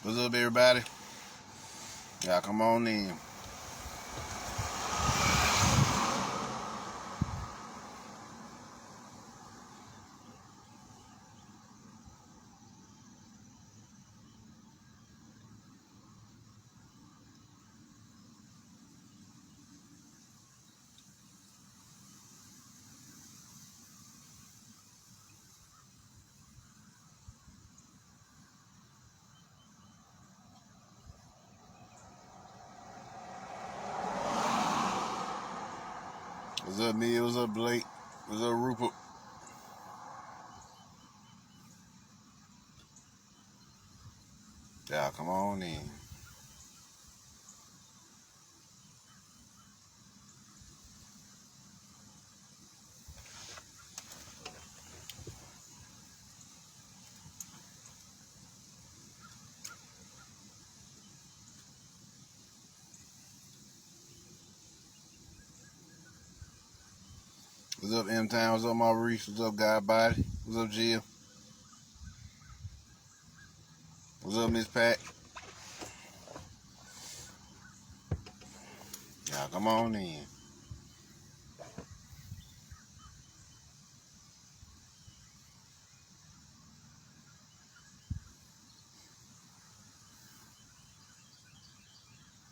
What's up, everybody? Y'all come on in. What's up, Neil? What's up, Blake? What's up, Rupert? Y'all come on in. What's up, M-Town? What's up, Maurice? What's up, God Body? What's up, Jill? What's up, Miss Pat? Y'all come on in.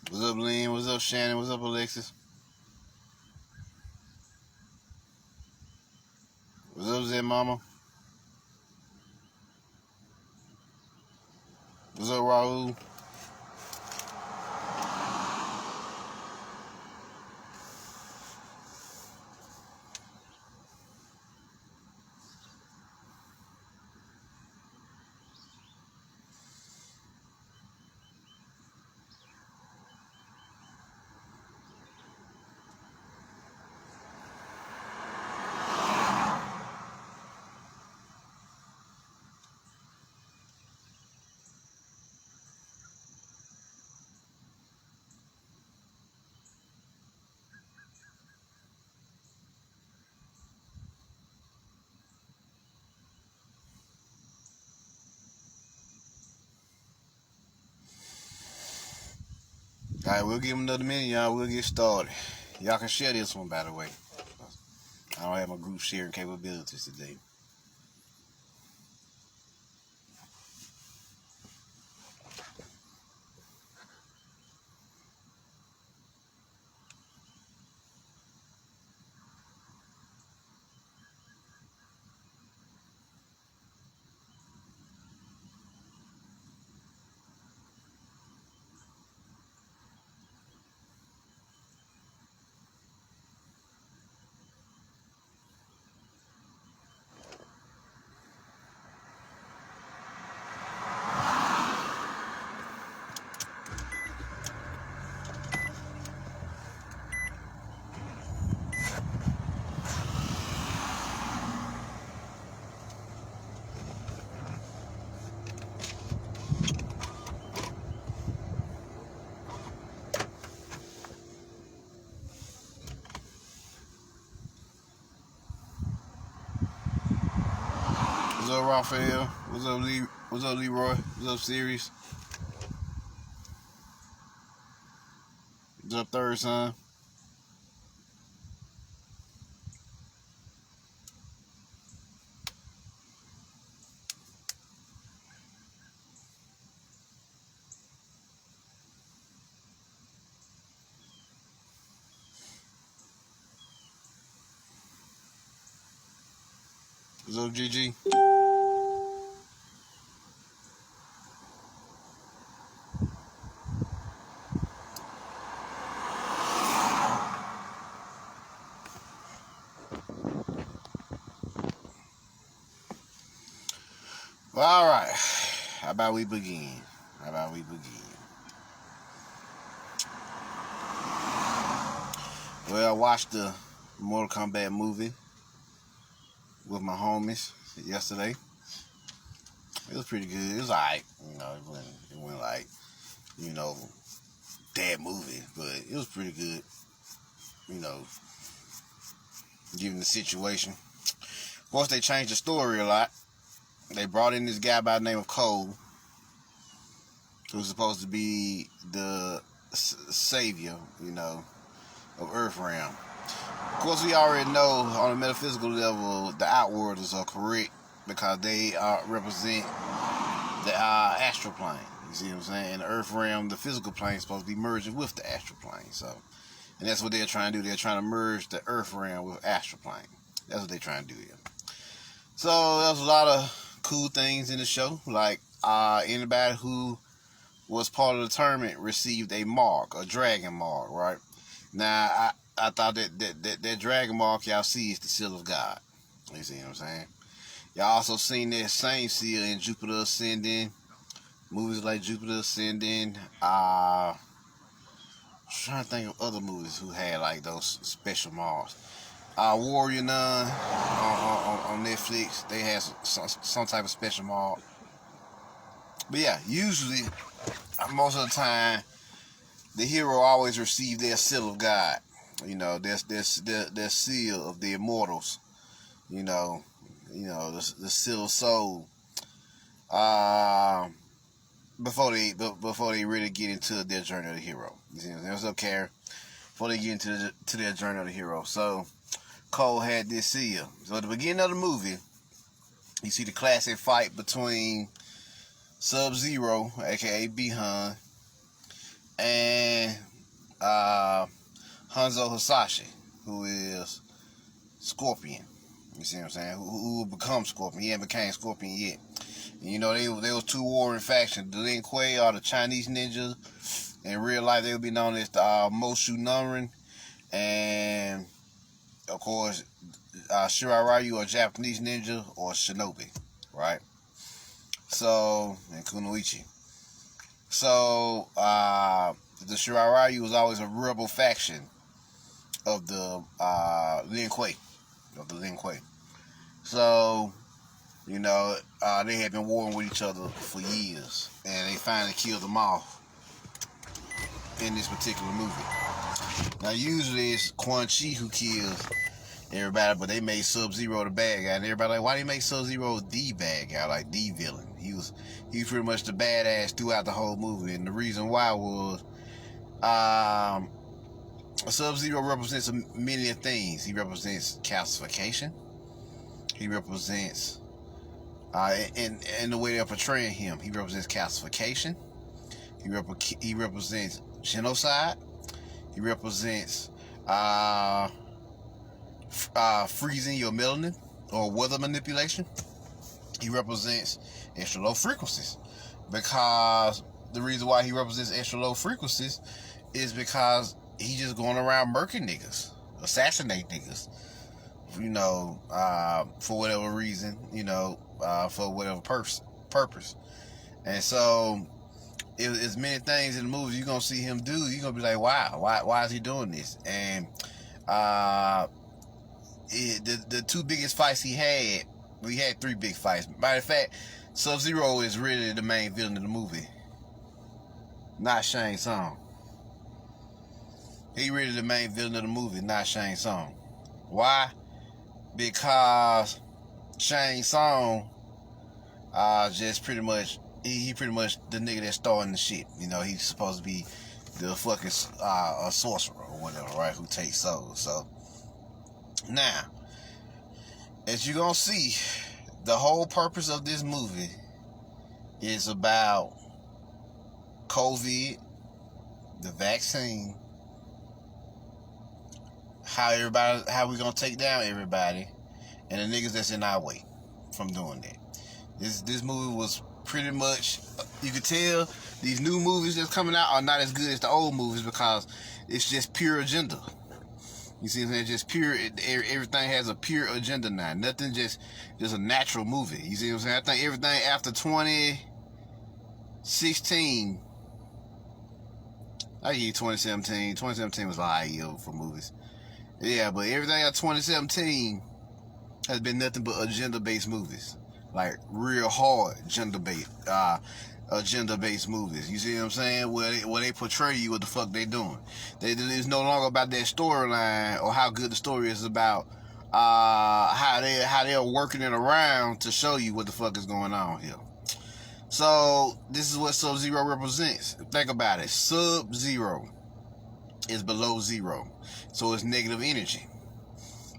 What's up, Lynn? What's up, Shannon? What's up, Alexis? What's up, Zed Mama? What's up, Raul? Alright, we'll give them another minute, y'all. We'll get started. Y'all can share this one, by the way. I don't have my group sharing capabilities today. What's up, Raphael? What's up, Lee? What's up, Leroy? What's up, Sirius? What's up, Third Son? What's up, GG? Well, all right. How about we begin? Well, I watched the Mortal Kombat movie with my homies yesterday. It was pretty good. It was alright. It wasn't like, that movie, but it was pretty good. Given the situation. Of course, they changed the story a lot. They brought in this guy by the name of Cole, who's supposed to be the savior, of Earth Realm. Of course, we already know on a metaphysical level the Outworlders are correct because they represent the astral plane. You see what I'm saying? In the Earth Realm, the physical plane is supposed to be merging with the astral plane. So, and that's what they're trying to do. They're trying to merge the Earth Realm with astral plane. That's what they're trying to do here. So there's a lot of cool things in the show. Like anybody who was part of the tournament received a mark, a dragon mark, right? Now I thought that dragon mark y'all see is the seal of God. You see what I'm saying? Y'all also seen that same seal in Jupiter Ascending, movies like Jupiter Ascending. I'm trying to think of other movies who had like those special marks. Warrior Nun on Netflix, they had some type of special mark. But yeah, usually, most of the time, the hero always receives their seal of God. Their seal of the immortals. The seal of soul. Before they really get into their journey of the hero. You see, there's no care before they get into their journey of the hero. So Cole had this seal. So at the beginning of the movie, you see the classic fight between Sub-Zero, aka B-Han, and Hanzo Hasashi, who is Scorpion. You see what I'm saying? Who will become Scorpion. He ain't became Scorpion yet. And, they was two warring factions. The Lin Kuei are the Chinese ninjas. In real life, they would be known as the Moshu Nunrin. And, of course, Shirai Ryu, a Japanese ninja, or Shinobi, right? So, and Kunoichi. So, the Shirai Ryu was always a rebel faction of the Lin Kuei. So, they had been warring with each other for years, and they finally killed them off in this particular movie. Now, usually it's Quan Chi who kills everybody, but they made Sub-Zero the bad guy, and everybody like, why they make Sub-Zero the bad guy, like the villain? He was pretty much the badass throughout the whole movie, and the reason why was Sub-Zero represents many things. He represents calcification. He represents in the way they're portraying him, he represents calcification. He represents genocide. He represents freezing your melanin or weather manipulation. He represents extra low frequencies, because the reason why he represents extra low frequencies is because he's just going around murking niggas, assassinate niggas, for whatever reason, for whatever purpose. And so, it's many things in the movie you're going to see him do. You're going to be like, wow, why is he doing this? And the two biggest fights he had three big fights. Matter of fact, Sub-Zero is really the main villain of the movie, not Shang Tsung. He really the main villain of the movie, not Shang Tsung. Why? Because Shang Tsung just pretty much, he pretty much the nigga that's starting the shit. He's supposed to be the fucking a sorcerer or whatever, right? Who takes souls. So now, as you're gonna see, the whole purpose of this movie is about COVID, the vaccine, how we gonna take down everybody, and the niggas that's in our way from doing that. This movie was pretty much, you could tell these new movies that's coming out are not as good as the old movies, because it's just pure agenda. You see what I'm saying? Just pure, everything has a pure agenda now. Nothing just a natural movie. You see what I'm saying? I think everything after 2016, I give you 2017. 2017 was a high year for movies. Yeah, but everything after 2017 has been nothing but agenda-based movies. Like real hard agenda-based movies. You see what I'm saying? Where they portray you what the fuck they doing. It's no longer about that storyline or how good the story is, about how they're working it around to show you what the fuck is going on here. So this is what Sub-Zero represents. Think about it. Sub-Zero is below zero, so it's negative energy.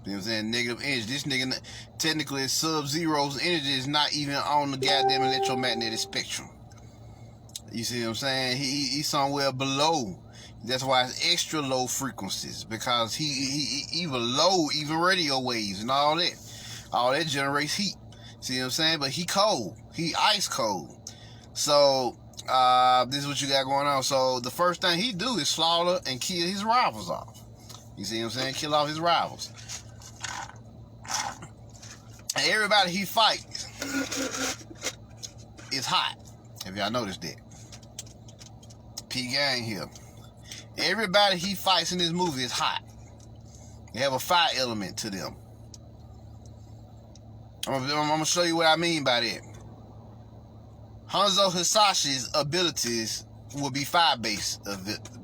You know what I'm saying? Negative energy. This nigga, technically, Sub-Zero's energy is not even on the goddamn electromagnetic spectrum. You see what I'm saying? He's somewhere below. That's why it's extra low frequencies, because he even low, even radio waves and all that generates heat. See what I'm saying? But he cold. He ice cold. So this is what you got going on. So the first thing he do is slaughter and kill his rivals off. You see what I'm saying? Kill off his rivals. And everybody he fights is hot. Have y'all noticed that? P-Gang here. Everybody he fights in this movie is hot. They have a fire element to them. I'm going to show you what I mean by that. Hanzo Hasashi's abilities will be fire-based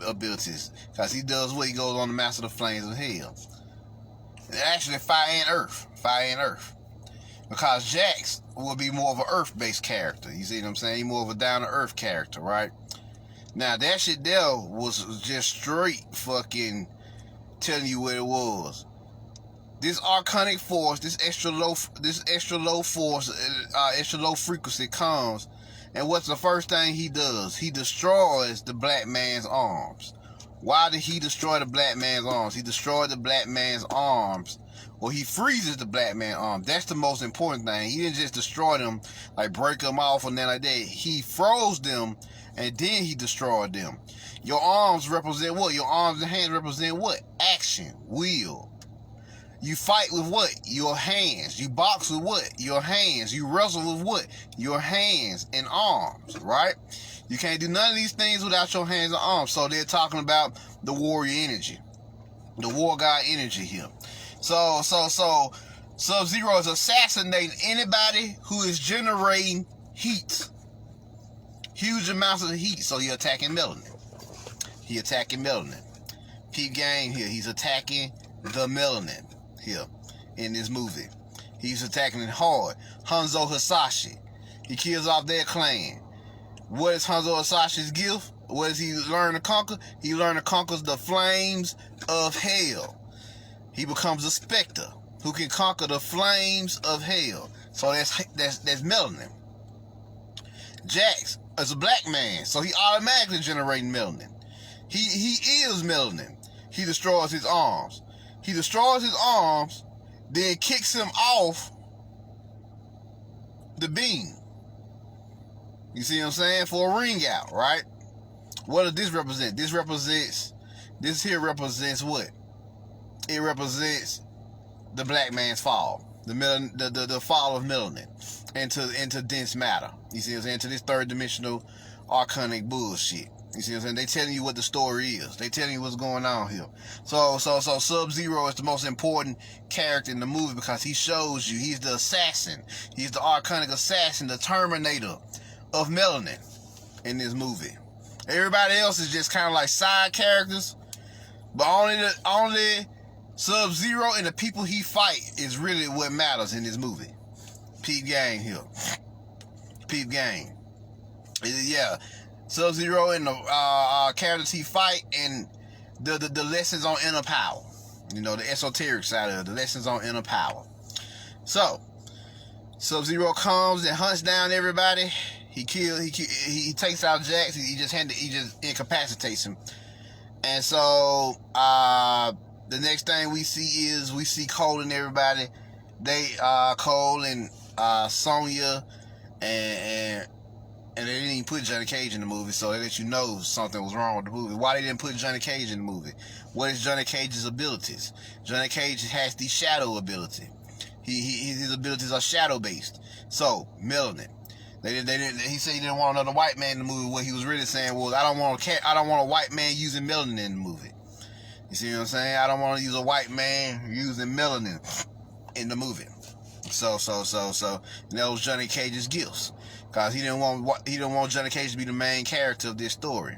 abilities, because he does what? He goes on to master the flames of hell. Actually, fire and earth. Fire and earth. Because Jax will be more of an earth-based character. You see what I'm saying? He's more of a down-to-earth character, right? Now, that shit there was just straight fucking telling you what it was. This arcanic force, this extra low force, extra low frequency comes, and what's the first thing he does? He destroys the black man's arms. Why did he destroy the black man's arms? He destroyed the black man's arms. Well, he freezes the black man's arms. That's the most important thing. He didn't just destroy them, like break them off or nothing like that. He froze them, and then he destroyed them. Your arms represent what? Your arms and hands represent what? Action, will. You fight with what? Your hands. You box with what? Your hands. You wrestle with what? Your hands and arms, right? You can't do none of these things without your hands and arms. So they're talking about the warrior energy, the war god energy here. So Sub-Zero is assassinating anybody who is generating heat. Huge amounts of heat. So he's attacking melanin. He attacking melanin. P-Gang here. He's attacking the melanin here in this movie. He's attacking it hard. Hanzo Hasashi. He kills off their clan. What is Hanzo Hasashi's gift? What does he learn to conquer? He learned to conquer the flames of hell. He becomes a specter who can conquer the flames of hell. So that's melanin. Jax is a black man, so he automatically generating melanin. He is melanin. He destroys his arms. He destroys his arms, then kicks him off the beam. You see what I'm saying? For a ring out, right? What does this represent? This here represents what? It represents the black man's fall. The fall of melanin into dense matter. You see what I'm saying? To this third dimensional arcanic bullshit. You see what I'm saying? They telling you what the story is. They telling you what's going on here. So Sub-Zero is the most important character in the movie, because he shows you he's the assassin. He's the arcanic assassin, the Terminator of melanin in this movie. Everybody else is just kind of like side characters, but only Sub-Zero and the people he fight is really what matters in this movie. P-Gang here. P-Gang. Yeah. Sub-Zero and the characters he fight, and the lessons on inner power. You know, the esoteric side of it, the lessons on inner power. So, Sub-Zero comes and hunts down everybody. He takes out Jax. He just incapacitates him. And so, the next thing we see Cole and everybody. Cole and Sonya and they didn't even put Johnny Cage in the movie, so they let you know something was wrong with the movie. Why they didn't put Johnny Cage in the movie? What is Johnny Cage's abilities? Johnny Cage has the shadow ability. His abilities are shadow based. So melanin. He said he didn't want another white man in the movie. What he was really saying was, I don't want a white man using melanin in the movie. You see what I'm saying? I don't want to use a white man using melanin in the movie. So that was Johnny Cage's gifts, because he didn't want Johnny Cage to be the main character of this story.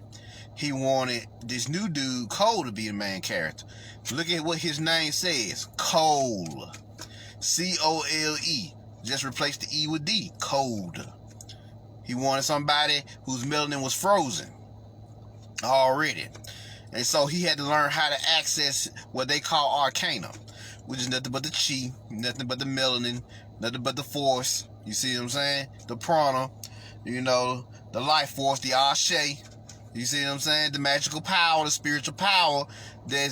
He wanted this new dude, Cole, to be the main character. Look at what his name says, Cole, C-O-L-E. Just replace the E with D, Code. He wanted somebody whose melanin was frozen already. And so he had to learn how to access what they call arcana, which is nothing but the chi, nothing but the melanin, nothing but the force. You see what I'm saying? The prana, you know, the life force, the ashe. You see what I'm saying? The magical power, the spiritual power that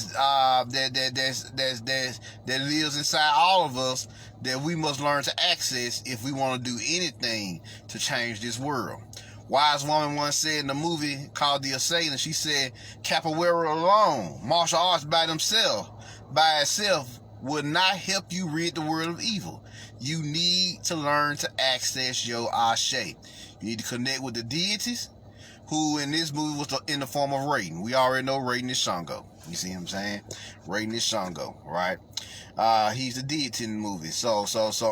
lives inside all of us, that we must learn to access if we want to do anything to change this world. Wise woman once said in a movie called The Assailant, she said, capoeira alone, martial arts by itself, would not help you rid the world of evil. You need to learn to access your ashe. You need to connect with the deities, who in this movie was in the form of Raiden. We already know Raiden is Shango. You see what I'm saying? Raiden is Shango, right? He's the deity in the movie. So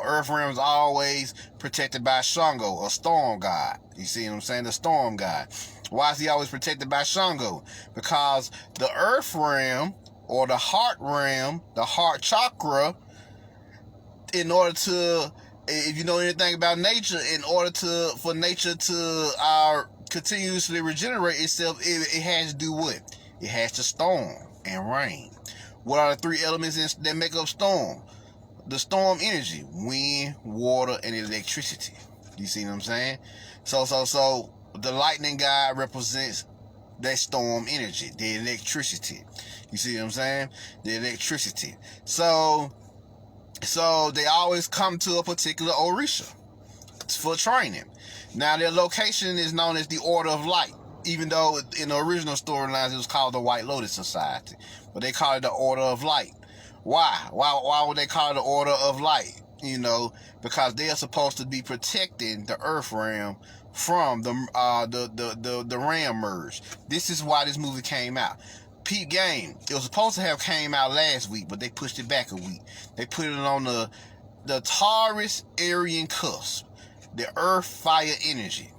Earth Realm is always protected by Shango, a storm god. You see what I'm saying? The storm god. Why is he always protected by Shango? Because the Earth Realm, or the heart realm, the heart chakra, in order to, if you know anything about nature, for nature to continuously regenerate itself, it has to do what? It has to storm and rain. What are the three elements that make up storm? The storm energy: wind, water, and electricity. You see what I'm saying? So the lightning god represents that storm energy, the electricity. You see what I'm saying? The electricity. So they always come to a particular orisha for training. Now, their location is known as the Order of Light, even though in the original storylines it was called the White Lotus Society. But they call it the Order of Light. Why? Why would they call it the Order of Light? You know, because they are supposed to be protecting the Earth Realm from the Ram merge. This is why this movie came out. Peep game. It was supposed to have came out last week, but they pushed it back a week. They put it on the Taurus Aryan cusp. The earth fire energy.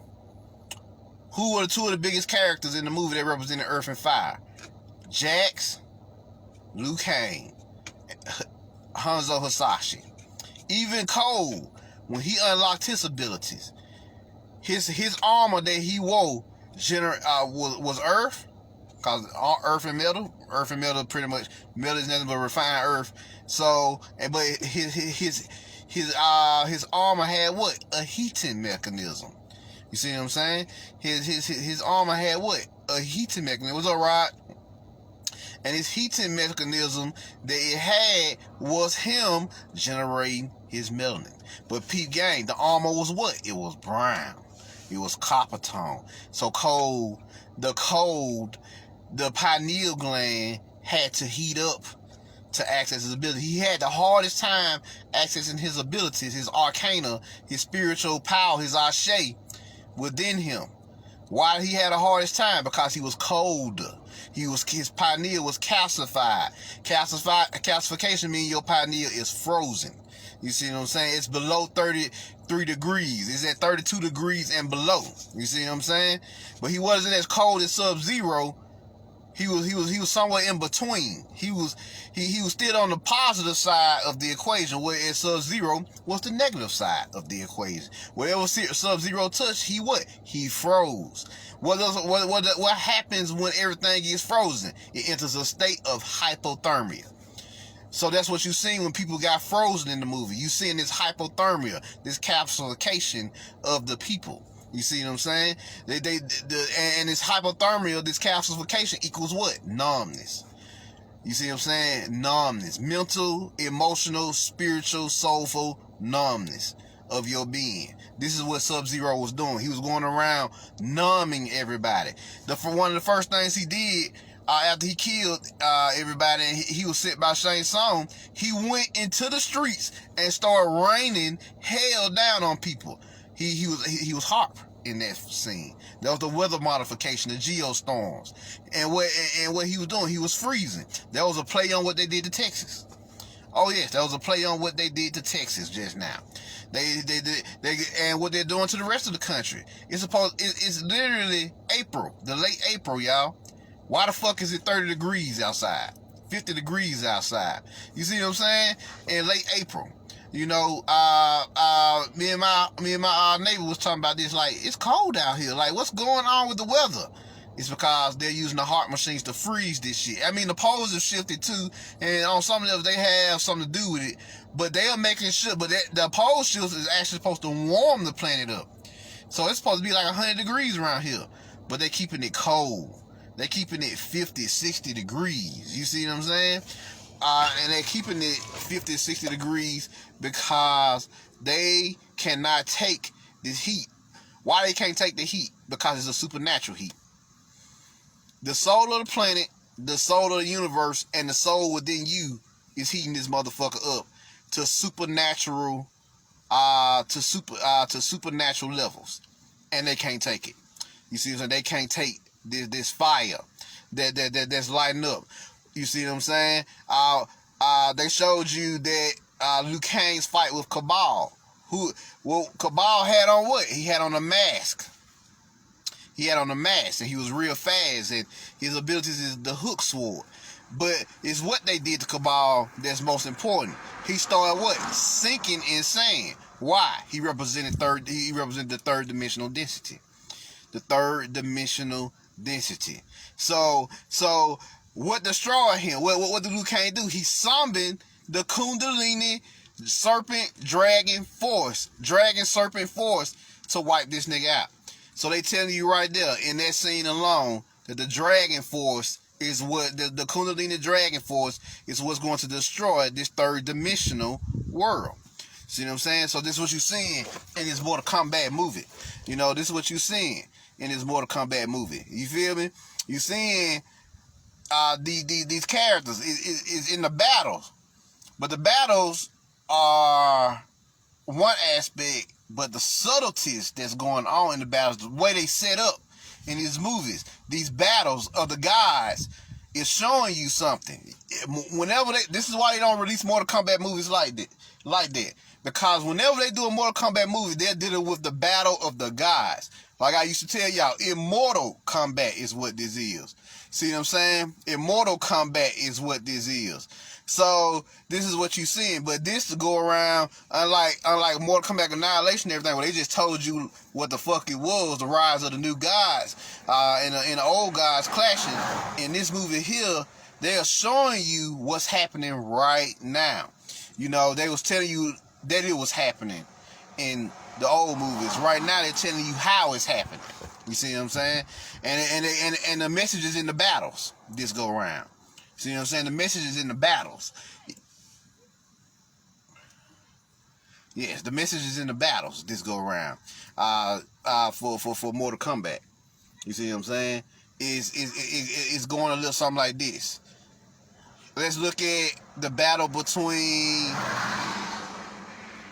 Who were the two of the biggest characters in the movie that represented earth and fire? Jax, Liu Kang, Hanzo Hasashi. Even Cole, when he unlocked his abilities, his armor that he wore was earth, because earth and metal pretty much, metal is nothing but refined earth. So, but his armor had what? A heating mechanism. You see what I'm saying? His armor had what? A heating mechanism. It was alright. And his heating mechanism that it had was him generating his melanin. But peep gang, the armor was what? It was brown. It was copper tone. So the pineal gland had to heat up to access his ability. He had the hardest time accessing his abilities, his arcana, his spiritual power, his ashe within him. Why he had the hardest time? Because he was colder. His pineal was calcified. Calcification means your pineal is frozen. You see what I'm saying? It's below 33 degrees. It's at 32 degrees and below. You see what I'm saying? But he wasn't as cold as Sub-Zero. He was somewhere in between. He was still on the positive side of the equation, whereas Sub-Zero was the negative side of the equation. Wherever Sub-Zero touched, he froze. What happens when everything gets frozen? It enters a state of hypothermia. So that's what you seen when people got frozen in the movie. You seeing this hypothermia, this calcification of the people. You see what I'm saying? And this hypothermia, this calcification equals what? Numbness. You see what I'm saying? Numbness. Mental, emotional, spiritual, soulful numbness of your being. This is what Sub-Zero was doing. He was going around numbing everybody. One of the first things he did after he killed everybody, and he was sit by Shang Tsung, he went into the streets and started raining hell down on people. He was Harp in that scene. That was the weather modification, the geostorms. And what he was doing, he was freezing. That was a play on what they did to Texas. Oh yes, that was a play on what they did to Texas just now. They and what they're doing to the rest of the country. It's literally April, the late April, y'all. Why the fuck is it 30 degrees outside? 50 degrees outside. You see what I'm saying? In late April. You know, me and my neighbor was talking about this. Like, it's cold out here. Like, what's going on with the weather? It's because they're using the heart machines to freeze this shit. I mean, the poles have shifted too, and on some levels they have something to do with it. But they are making sure. But the pole shift is actually supposed to warm the planet up. So it's supposed to be like 100 degrees around here. But they're keeping it cold. They're keeping it 50, 60 degrees. You see what I'm saying? And they're keeping it 50, 60 degrees because they cannot take this heat. Why they can't take the heat? Because it's a supernatural heat. The soul of the planet, the soul of the universe, and the soul within you is heating this motherfucker up to supernatural, to supernatural levels, and they can't take it. You see what I'm saying? They can't take this fire that's lighting up. You see what I'm saying? They showed you that Liu Kang's fight with Cabal. Cabal had on what? He had on a mask. He had on a mask, and he was real fast, and his abilities is the hook sword. But it's what they did to Cabal that's most important. He started what? Sinking and saying. Why? He represented the third dimensional density. The third dimensional density. So what destroyed him? What did Liu Kang do? He summoned the Kundalini serpent dragon serpent force to wipe this nigga out. So they telling you right there in that scene alone that the dragon force is what the Kundalini dragon force is what's going to destroy this third dimensional world. See what I'm saying? So this is what you're seeing in this Mortal Kombat movie. You know, this is what you're seeing in this Mortal Kombat movie. You feel me? You seeing these characters is in the battles, but the battles are one aspect, but the subtleties that's going on in the battles, the way they set up in these movies, these battles of the guys is showing you something. Whenever this is why they don't release Mortal Kombat movies like that. Because whenever they do a Mortal Kombat movie, they're dealing with the battle of the guys. Like I used to tell y'all, Immortal Kombat is what this is. See what I'm saying? Immortal Kombat is what this is. So this is what you're seeing, but this to go around, unlike Mortal Kombat Annihilation and everything, where they just told you what the fuck it was, the rise of the new gods, and the old gods clashing. In this movie here, they are showing you what's happening right now. You know, they was telling you that it was happening in the old movies. Right now, they're telling you how it's happening. You see what I'm saying? And the message is in the battles this go around. See what I'm saying? The message is in the battles. Yes, the message is in the battles this go around. For Mortal Kombat. You see what I'm saying? It's going a little something like this. Let's look at the battle between.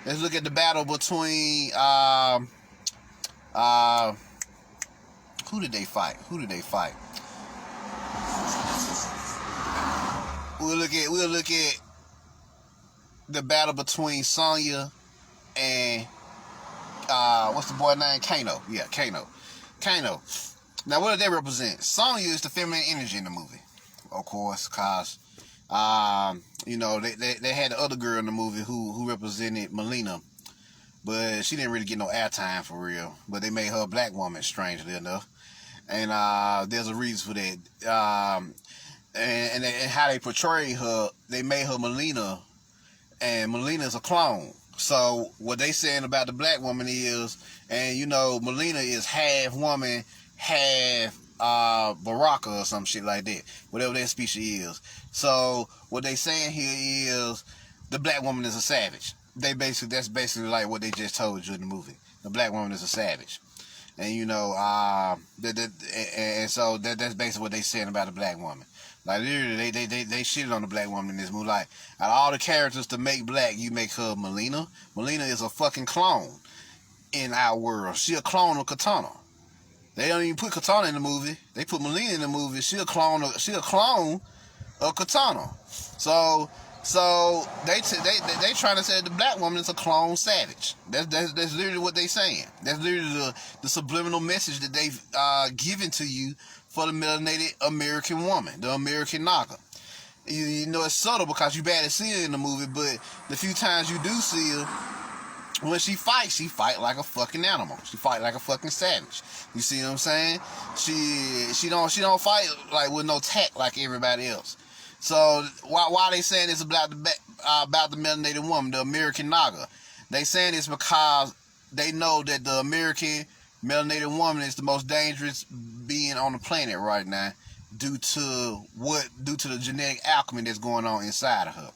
Let's look at the battle between. Who did they fight? We'll look at the battle between Sonya and what's the boy name? Kano. Yeah, Kano. Now what do they represent? Sonya is the feminine energy in the movie, of course, cause you know they had the other girl in the movie who represented Melina, but she didn't really get no airtime for real. But they made her a black woman, strangely enough, and there's a reason for that. And how they portray her, they made her Melina, and Melina's a clone. So what they saying about the black woman is, and you know, Melina is half woman, half Baraka or some shit like that, whatever that species is. So what they saying here is the black woman is a savage. That's basically like what they just told you in the movie. The black woman is a savage. And you know, so that's basically what they saying about the black woman. Like literally, they shitted on the black woman in this movie. Like, out of all the characters to make black, you make her Melina. Melina is a fucking clone in our world. She a clone of Katana. They don't even put Katana in the movie. They put Melina in the movie. She a clone of Katana. So they trying to say that the black woman is a clone savage. That's literally what they saying. That's literally the subliminal message that they've given to you for the melanated American woman, the American knocker. You know it's subtle because you barely see her in the movie, but the few times you do see her, when she fight like a fucking animal. She fight like a fucking savage. You see what I'm saying? She don't fight like with no tact like everybody else. So why they saying this about the melanated woman, the American Naga? They saying this because they know that the American melanated woman is the most dangerous being on the planet right now due to the genetic alchemy that's going on inside of her.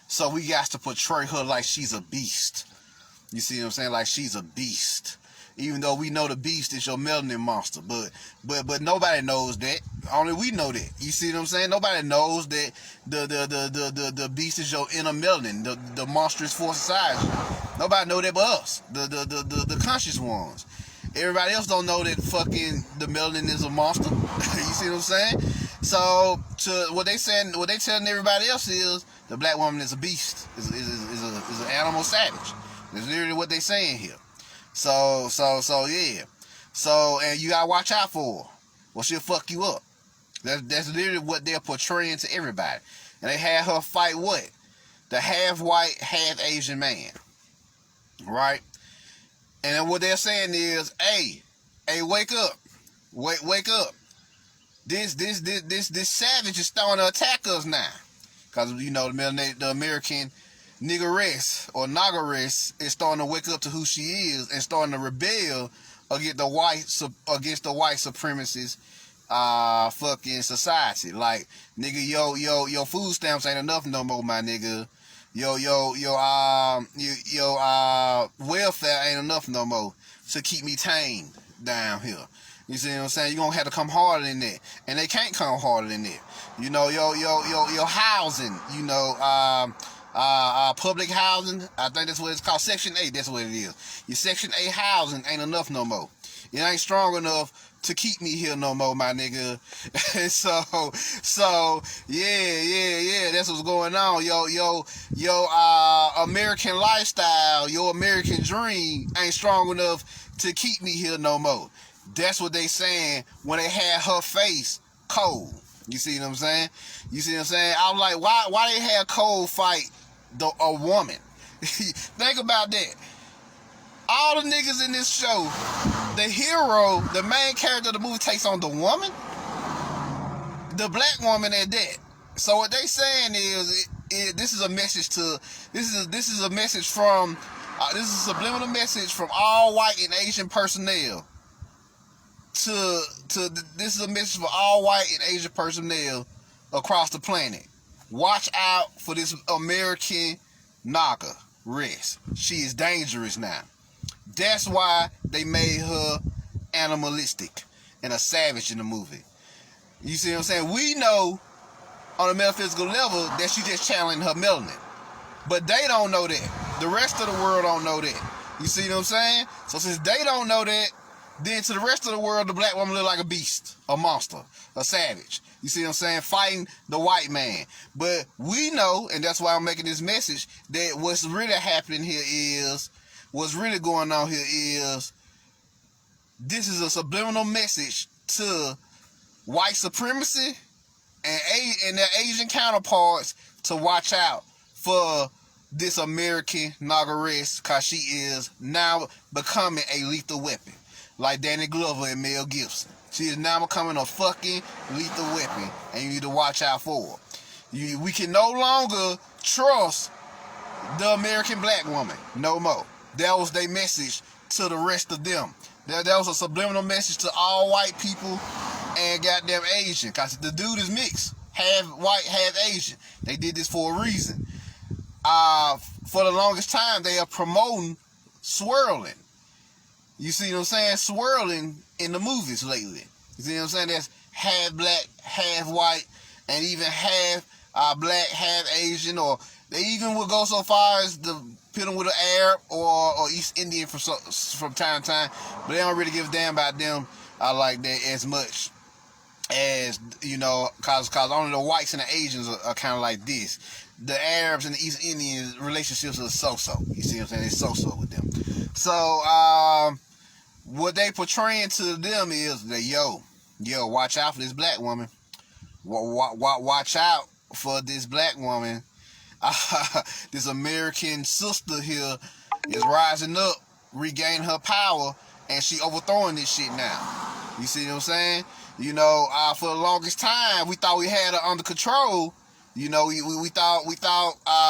So we got to portray her like she's a beast. You see what I'm saying? Like she's a beast. Even though we know the beast is your melanin monster, but nobody knows that. Only we know that. You see what I'm saying? Nobody knows that the beast is your inner melanin, the monstrous force inside you. Nobody know that but us, the conscious ones. Everybody else don't know that fucking the melanin is a monster. You see what I'm saying? So what they telling everybody else is the black woman is a beast, is an animal savage. That's literally what they saying here. So yeah. So and you gotta watch out for her. Well, she'll fuck you up. That's literally what they're portraying to everybody. And they had her fight what? The half white, half Asian man. Right? And then what they're saying is, hey, wake up. Wake up. This savage is starting to attack us now. Because, you know, the American niggeress or nagaress is starting to wake up to who she is and starting to rebel against the white supremacist fucking society. Like, nigga, your food stamps ain't enough no more, my nigga. Your welfare ain't enough no more to keep me tamed down here. You see what I'm saying? You're gonna have to come harder than that. And they can't come harder than that. You know, your housing, you know, public housing, I think that's what it's called, Section 8, that's what it is. Your Section 8 housing ain't enough no more. It ain't strong enough to keep me here no more, my nigga. so yeah, that's what's going on. Yo, American lifestyle, your American dream ain't strong enough to keep me here no more. That's what they saying when they had her face cold. You see what I'm saying? I was like, why they had Cole fight a woman? Think about that. All the niggas in this show, the hero, the main character of the movie takes on the woman, the black woman at that. So what they saying is, this is a message to, this is a message from, this is a subliminal message from all white and Asian personnel. This is a message for all white and Asian personnel across the planet. Watch out for this American Naga race. She is dangerous now. That's why they made her animalistic and a savage in the movie. You see what I'm saying? We know on a metaphysical level that she just channeling her melanin. But they don't know that. The rest of the world don't know that. You see what I'm saying? So since they don't know that, then to the rest of the world, the black woman look like a beast, a monster, a savage. You see what I'm saying? Fighting the white man. But we know, and that's why I'm making this message, that what's really happening here is, what's really going on here is, this is a subliminal message to white supremacy and their Asian counterparts to watch out for this American Nagaress, because she is now becoming a lethal weapon. Like Danny Glover and Mel Gibson. She is now becoming a fucking lethal weapon, and you need to watch out for her. We can no longer trust the American black woman no more. That was their message to the rest of them. That was a subliminal message to all white people and goddamn Asian, because the dude is mixed. Half white, half Asian. They did this for a reason. For the longest time, they are promoting swirling. You see what I'm saying? Swirling in the movies lately. You see what I'm saying? That's half black, half white, and even half black, half Asian, or they even would go so far as to pit them with an Arab or East Indian from time to time, but they don't really give a damn about them like that as much as, you know, cause only the whites and the Asians are kind of like this. The Arabs and the East Indians relationships are so-so. You see what I'm saying? It's so-so with them. So, what they portraying to them is that, yo, watch out for this black woman. Watch out for this black woman, this American sister here is rising up, regaining her power, and she overthrowing this shit now. You see what I'm saying? You know, for the longest time, we thought we had her under control. You know, we thought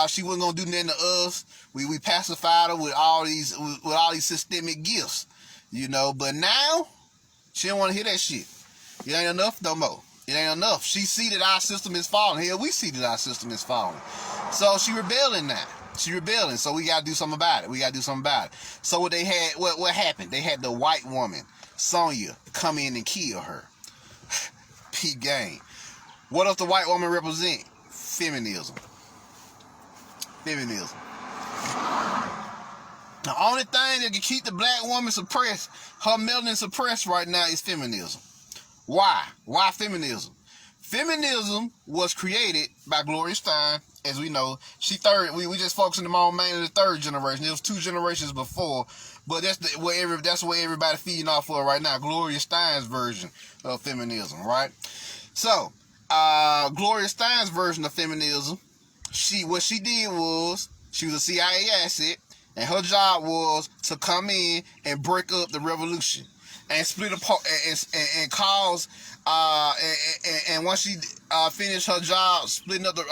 she wasn't gonna do nothing to us. We pacified her with all these systemic gifts. You know, but now she don't want to hear that shit. It ain't enough no more. It ain't enough. She see that our system is falling. Hell, we see that our system is falling. So she rebelling now. She rebelling. So we gotta do something about it. So what happened? They had the white woman, Sonya, come in and kill her. Peak game. What does the white woman represent? Feminism. Feminism. The only thing that can keep the black woman suppressed, her melanin suppressed right now, is feminism. Why? Why feminism? Feminism was created by Gloria Steinem, as we know. She third. We just focusing on mainly the third generation. There was 2 generations before, but that's what everybody feeding off for right now. Gloria Steinem's version of feminism, right? So, Gloria Steinem's version of feminism, what she did was, she was a CIA asset, and her job was to come in and break up the revolution and split apart and cause and once she finished her job splitting up the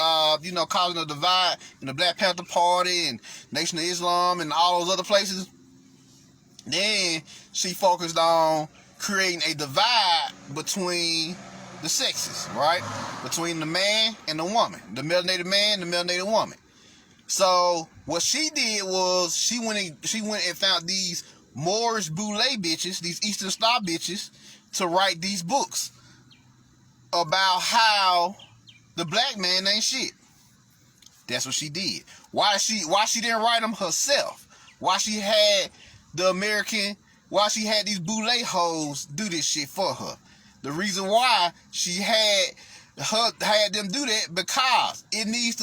causing a divide in the Black Panther Party and Nation of Islam and all those other places, then she focused on creating a divide between the sexes, right? Between the man and the woman, the melanated man, the melanated woman. So what she did was she went and found these Moorish Boule bitches, these Eastern Star bitches, to write these books about how the black man ain't shit. That's what she did. Why she didn't write them herself? Why she had these Boule hoes do this shit for her? The reason why she had them do that, because she needs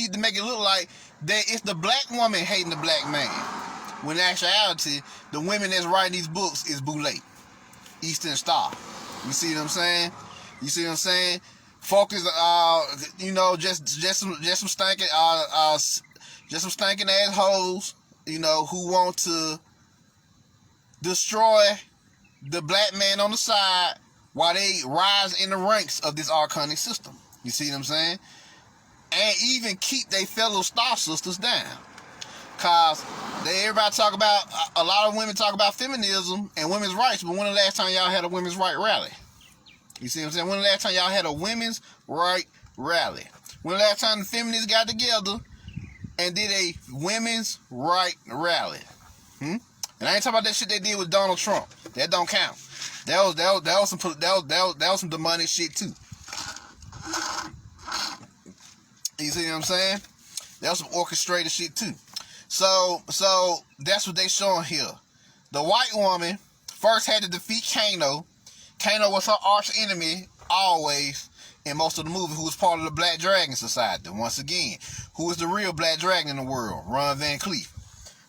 to make it look like that it's the black woman hating the black man. When in actuality, the women that's writing these books is Boule, Eastern Star. You see what I'm saying? Focus, just some stinking assholes, who want to destroy the black man on the side while they rise in the ranks of this archonic system. You see what I'm saying? And even keep their fellow star sisters down. Cause a lot of women talk about feminism and women's rights, but when the last time y'all had a women's right rally? You see what I'm saying? When the last time y'all had a women's right rally? When the last time the feminists got together and did a women's right rally? And I ain't talking about that shit they did with Donald Trump. That don't count. That was some demonic shit too. You see what I'm saying? That was some orchestrated shit too. So that's what they showing here. The white woman first had to defeat Kano. Kano was her arch enemy always in most of the movie, who was part of the Black Dragon Society. Once again, who is the real Black Dragon in the world? Ron Van Cleef.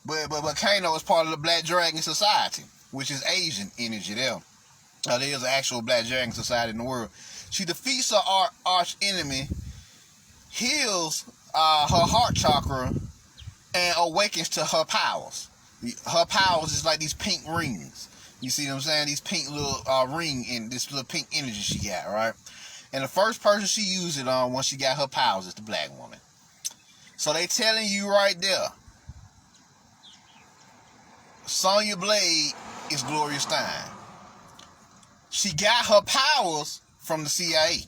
But Kano is part of the Black Dragon Society, which is Asian energy there. There is an actual Black Dragon Society in the world. She defeats her arch enemy, heals her heart chakra, and awakens to her powers. Her powers is like these pink rings. You see what I'm saying? These pink little ring and this little pink energy she got, right? And the first person she used it on once she got her powers is the black woman. So they telling you right there, Sonya Blade is Gloria Steinem. She got her powers from the CIA.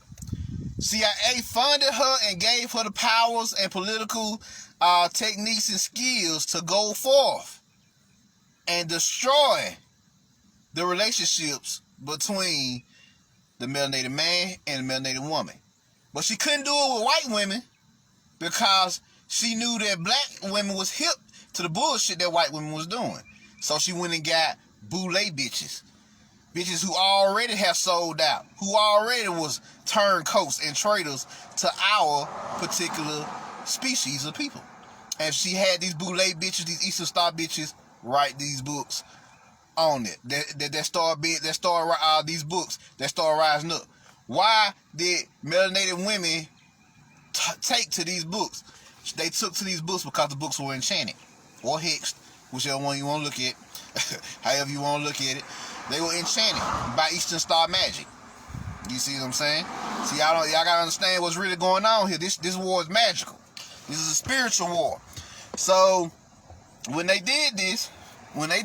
CIA funded her and gave her the powers and political techniques and skills to go forth and destroy the relationships between the melanated man and the melanated woman. But she couldn't do it with white women because she knew that black women was hip to the bullshit that white women was doing. So she went and got Boule bitches. Bitches who already have sold out, who already was turncoats and traitors to our particular species of people. And she had these Boule bitches, these Eastern Star bitches, write these books on it. These books that start rising up. Why did melanated women take to these books. They took to these books because the books were enchanted or hexed, whichever one you want to look at, however you want to look at it. They were enchanted by Eastern Star magic. You see what I'm saying? See, y'all gotta understand what's really going on here. This war is magical. This is a spiritual war. So when they did this, when they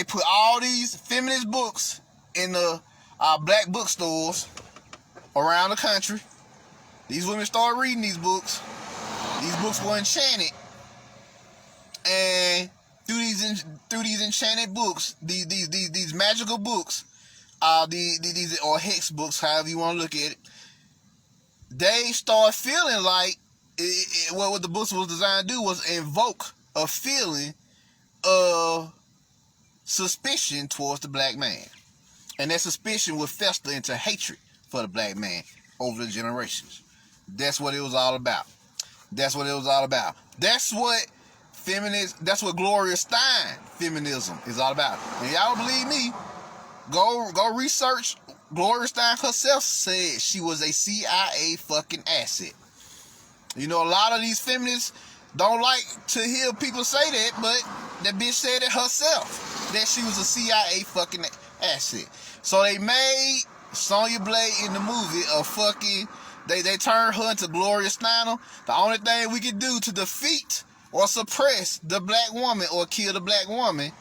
put all these feminist books in the black bookstores around the country. These women started reading these books. These books were enchanted, and through these enchanted books, these magical books, these or hex books, however you want to look at it, they start feeling like what the books was designed to do was invoke a feeling of suspicion towards the black man, and that suspicion would fester into hatred for the black man over the generations. That's what it was all about. That's what Gloria Stein feminism is all about. And y'all don't believe me, go research. Gloria Stein herself said she was a CIA fucking asset. You know, a lot of these feminists don't like to hear people say that, but that bitch said it herself, that she was a CIA fucking asset. So they made Sonya Blade in the movie a fucking, they turned her into Gloria Steinem. The only thing we can do to defeat or suppress the black woman or kill the black woman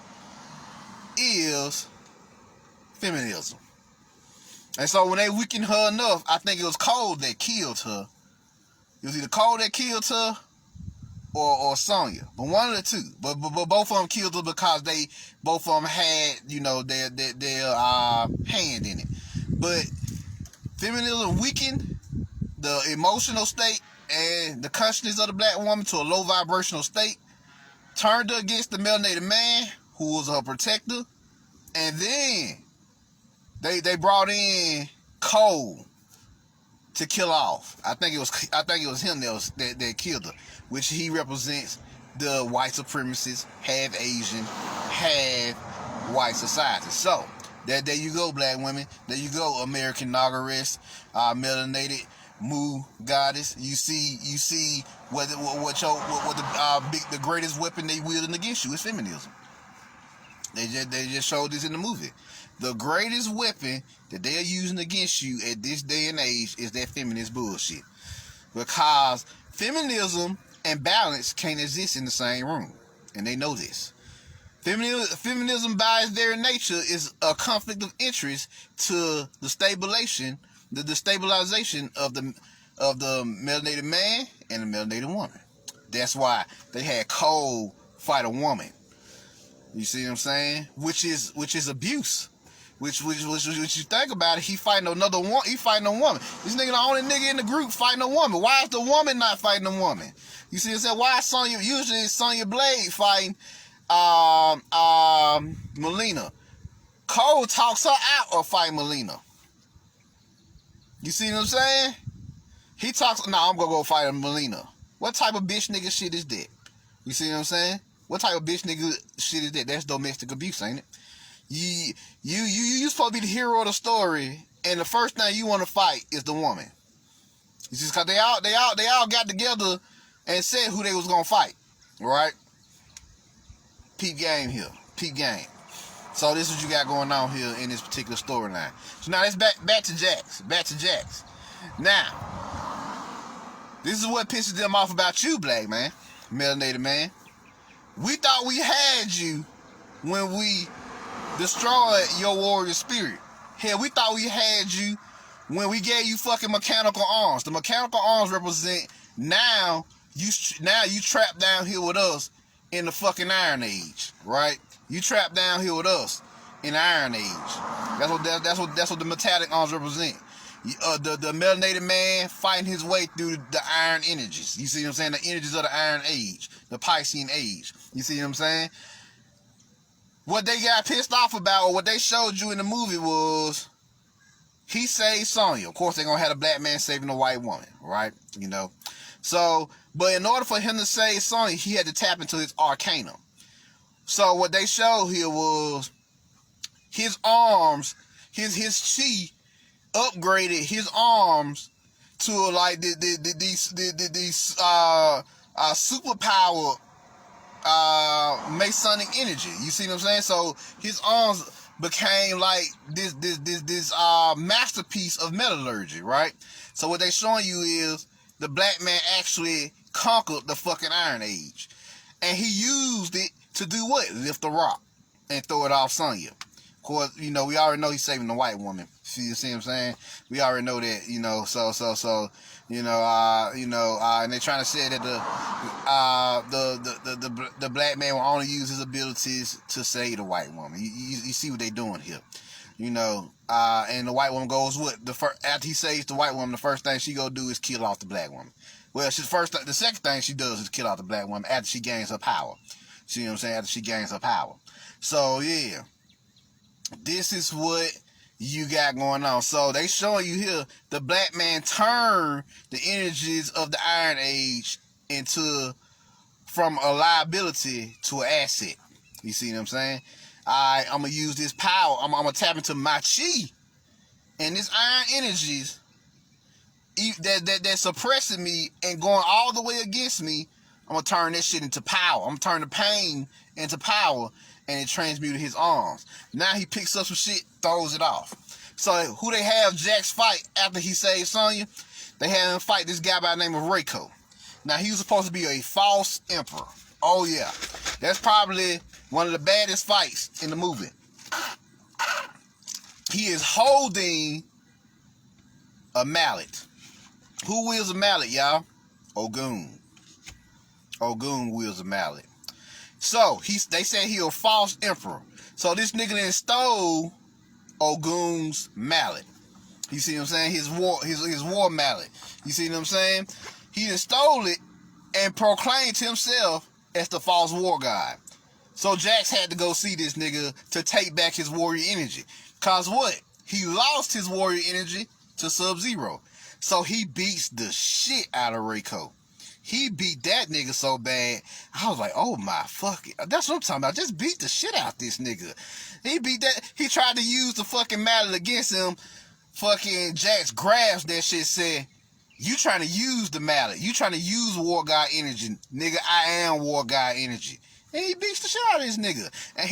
is feminism. And so when they weakened her enough, I think it was Cole that killed her. It was either Cole that killed her or Sonya, but one of the two. But both of them killed her because both of them had, you know, their hand in it. But feminism weakened the emotional state and the consciousness of the black woman to a low vibrational state, turned her against the melanated man who was her protector, and then they brought in Cole to kill off. I think it was him that killed her, which he represents the white supremacist, half Asian, half white society. So there you go, black women. There you go, American Nagarist, melanated Mu goddess. You see what the greatest weapon they wielding against you is feminism. They just showed this in the movie. The greatest weapon that they are using against you at this day and age is that feminist bullshit. Because feminism and balance can't exist in the same room. And they know this. Feminism by its very nature is a conflict of interest to the stabilization of the melanated man and the melanated woman. That's why they had Cole fight a woman. You see what I'm saying? Which is abuse. Which you think about it, he fighting another one. He fighting a woman. This nigga the only nigga in the group fighting a woman. Why is the woman not fighting a woman? You see what I'm saying? Why is Sonya Blade fighting Melina? Cole talks her out of fighting Melina. You see what I'm saying? He talks, I'm gonna go fight Melina. What type of bitch nigga shit is that? You see what I'm saying? What type of bitch nigga shit is that? That's domestic abuse, ain't it? You supposed to be the hero of the story, and the first thing you want to fight is the woman. It's just cause they all got together and said who they was gonna fight, right? Peep game here, peep game. So this is what you got going on here in this particular storyline. So now let's back to Jax. Now, this is what pisses them off about you, black man, melanated man. We thought we had you when we destroyed your warrior spirit. Hell, we thought we had you when we gave you fucking mechanical arms. The mechanical arms represent now you trapped down here with us in the fucking Iron Age, right? You trapped down here with us in the Iron Age. That's what the metallic arms represent. The melanated man fighting his way through the iron energies. You see what I'm saying? The energies of the Iron Age, the Piscean Age. You see what I'm saying? What they got pissed off about, or what they showed you in the movie, was he saved Sonya. Of course, they're gonna have a black man saving a white woman, right? You know. So, but in order for him to save Sonya, he had to tap into his arcanum. So what they showed here was his arms his chi upgraded his arms to like these superpower Masonic energy. You see what I'm saying? So his arms became like this masterpiece of metallurgy, right? So what they showing you is the black man actually conquered the fucking Iron Age, and he used it to do what? Lift a rock and throw it off Sonya. Of course, you know, we already know he's saving the white woman. See what I'm saying? We already know that, you know. So, and they're trying to say that the black man will only use his abilities to save the white woman. You see what they're doing here, you know. And the white woman goes what? After he saves the white woman, the first thing she go do is kill off the black woman. Well, the second thing she does is kill off the black woman after she gains her power. See what I'm saying? After she gains her power. So yeah, this is what you got going on. So they showing you here the black man turned the energies of the Iron Age from a liability to an asset. You see what I'm saying? I'm gonna use this power. I'm gonna tap into my chi and this iron energies that's suppressing me and going all the way against me. I'm gonna turn this shit into power. I'm gonna turn the pain into power, and it transmuted his arms. Now he picks up some shit, throws it off. So who they have Jax fight after he saves Sonya? They have him fight this guy by the name of Reiko. Now he was supposed to be a false emperor. Oh yeah, that's probably one of the baddest fights in the movie. He is holding a mallet. Who wields a mallet, y'all? Ogun. Ogun wields a mallet. So they said he a false emperor. So this nigga then stole Ogun's mallet. You see what I'm saying? His war mallet. You see what I'm saying? He then stole it and proclaimed himself as the false war god. So Jax had to go see this nigga to take back his warrior energy. Cause what? He lost his warrior energy to Sub-Zero. So he beats the shit out of Reiko. He beat that nigga so bad, I was like, oh my fuck it. That's what I'm talking about. Just beat the shit out this nigga. He beat that. He tried to use the fucking mallet against him. Fucking Jax grabs that shit, said, you trying to use the mallet. You trying to use War God energy. Nigga, I am War God energy. And he beats the shit out of this nigga. And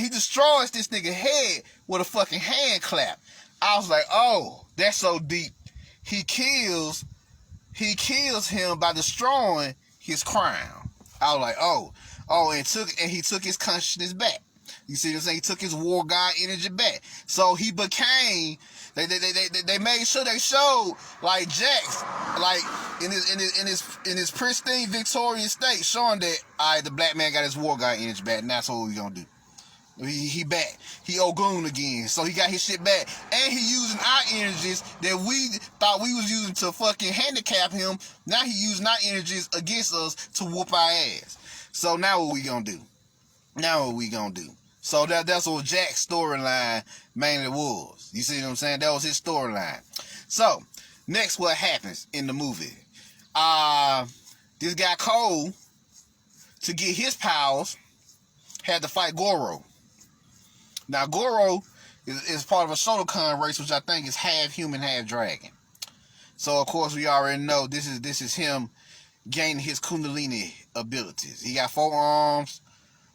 he destroys this nigga head with a fucking hand clap. I was like, oh, that's so deep. He kills him by destroying his crown. I was like, oh, and he took his consciousness back. You see what I'm saying? He took his war god energy back. So he became. They made sure they showed like Jax, like in his pristine victorious state, showing that the black man got his war god energy back, and that's what we gonna do. He back. He Ogun again. So he got his shit back. And he using our energies that we thought we was using to fucking handicap him. Now he using our energies against us to whoop our ass. So now what we gonna do? So that's what Jack's storyline mainly was. You see what I'm saying? That was his storyline. So, next what happens in the movie. This guy Cole, to get his powers, had to fight Goro. Now, Goro is part of a Shotokan race, which I think is half human, half dragon. So, of course, we already know this is him gaining his Kundalini abilities. He got 4 arms.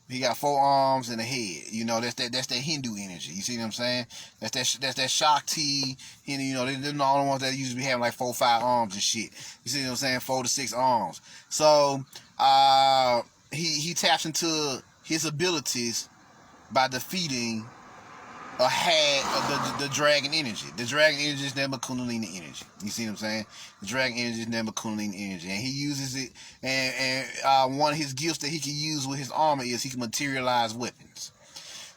He got 4 arms and a head. You know, that's that Hindu energy. You see what I'm saying? That's that Shakti. You know, they're the only ones that usually be having like 4 or 5 arms and shit. You see what I'm saying? 4 to 6 arms. So, he taps into his abilities by defeating a had of the dragon energy. The dragon energy is never Kundalini energy. You see what I'm saying? The dragon energy is never Kundalini energy, and he uses it. And one of his gifts that he can use with his armor is he can materialize weapons,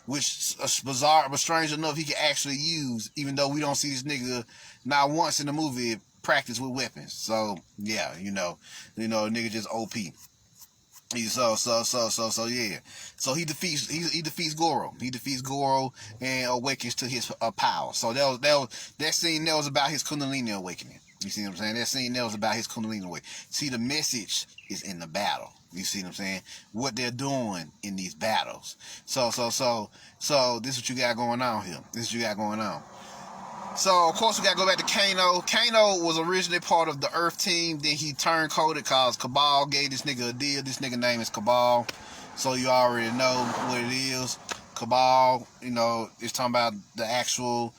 which is bizarre, but strange enough he can actually use. Even though we don't see this nigga not once in the movie practice with weapons. So yeah, you know, nigga just OP. So yeah. So he defeats Goro. He defeats Goro and awakens to his power. So that scene there was about his Kundalini awakening. You see what I'm saying? That scene there was about his Kundalini awakening. See, the message is in the battle. You see what I'm saying? What they're doing in these battles. So this is what you got going on here. This is what you got going on. So, of course, we got to go back to Kano. Kano was originally part of the Earth team. Then he turned coded because Cabal gave this nigga a deal. This nigga name is Cabal. So you already know what it is. Cabal, you know, it's talking about the actual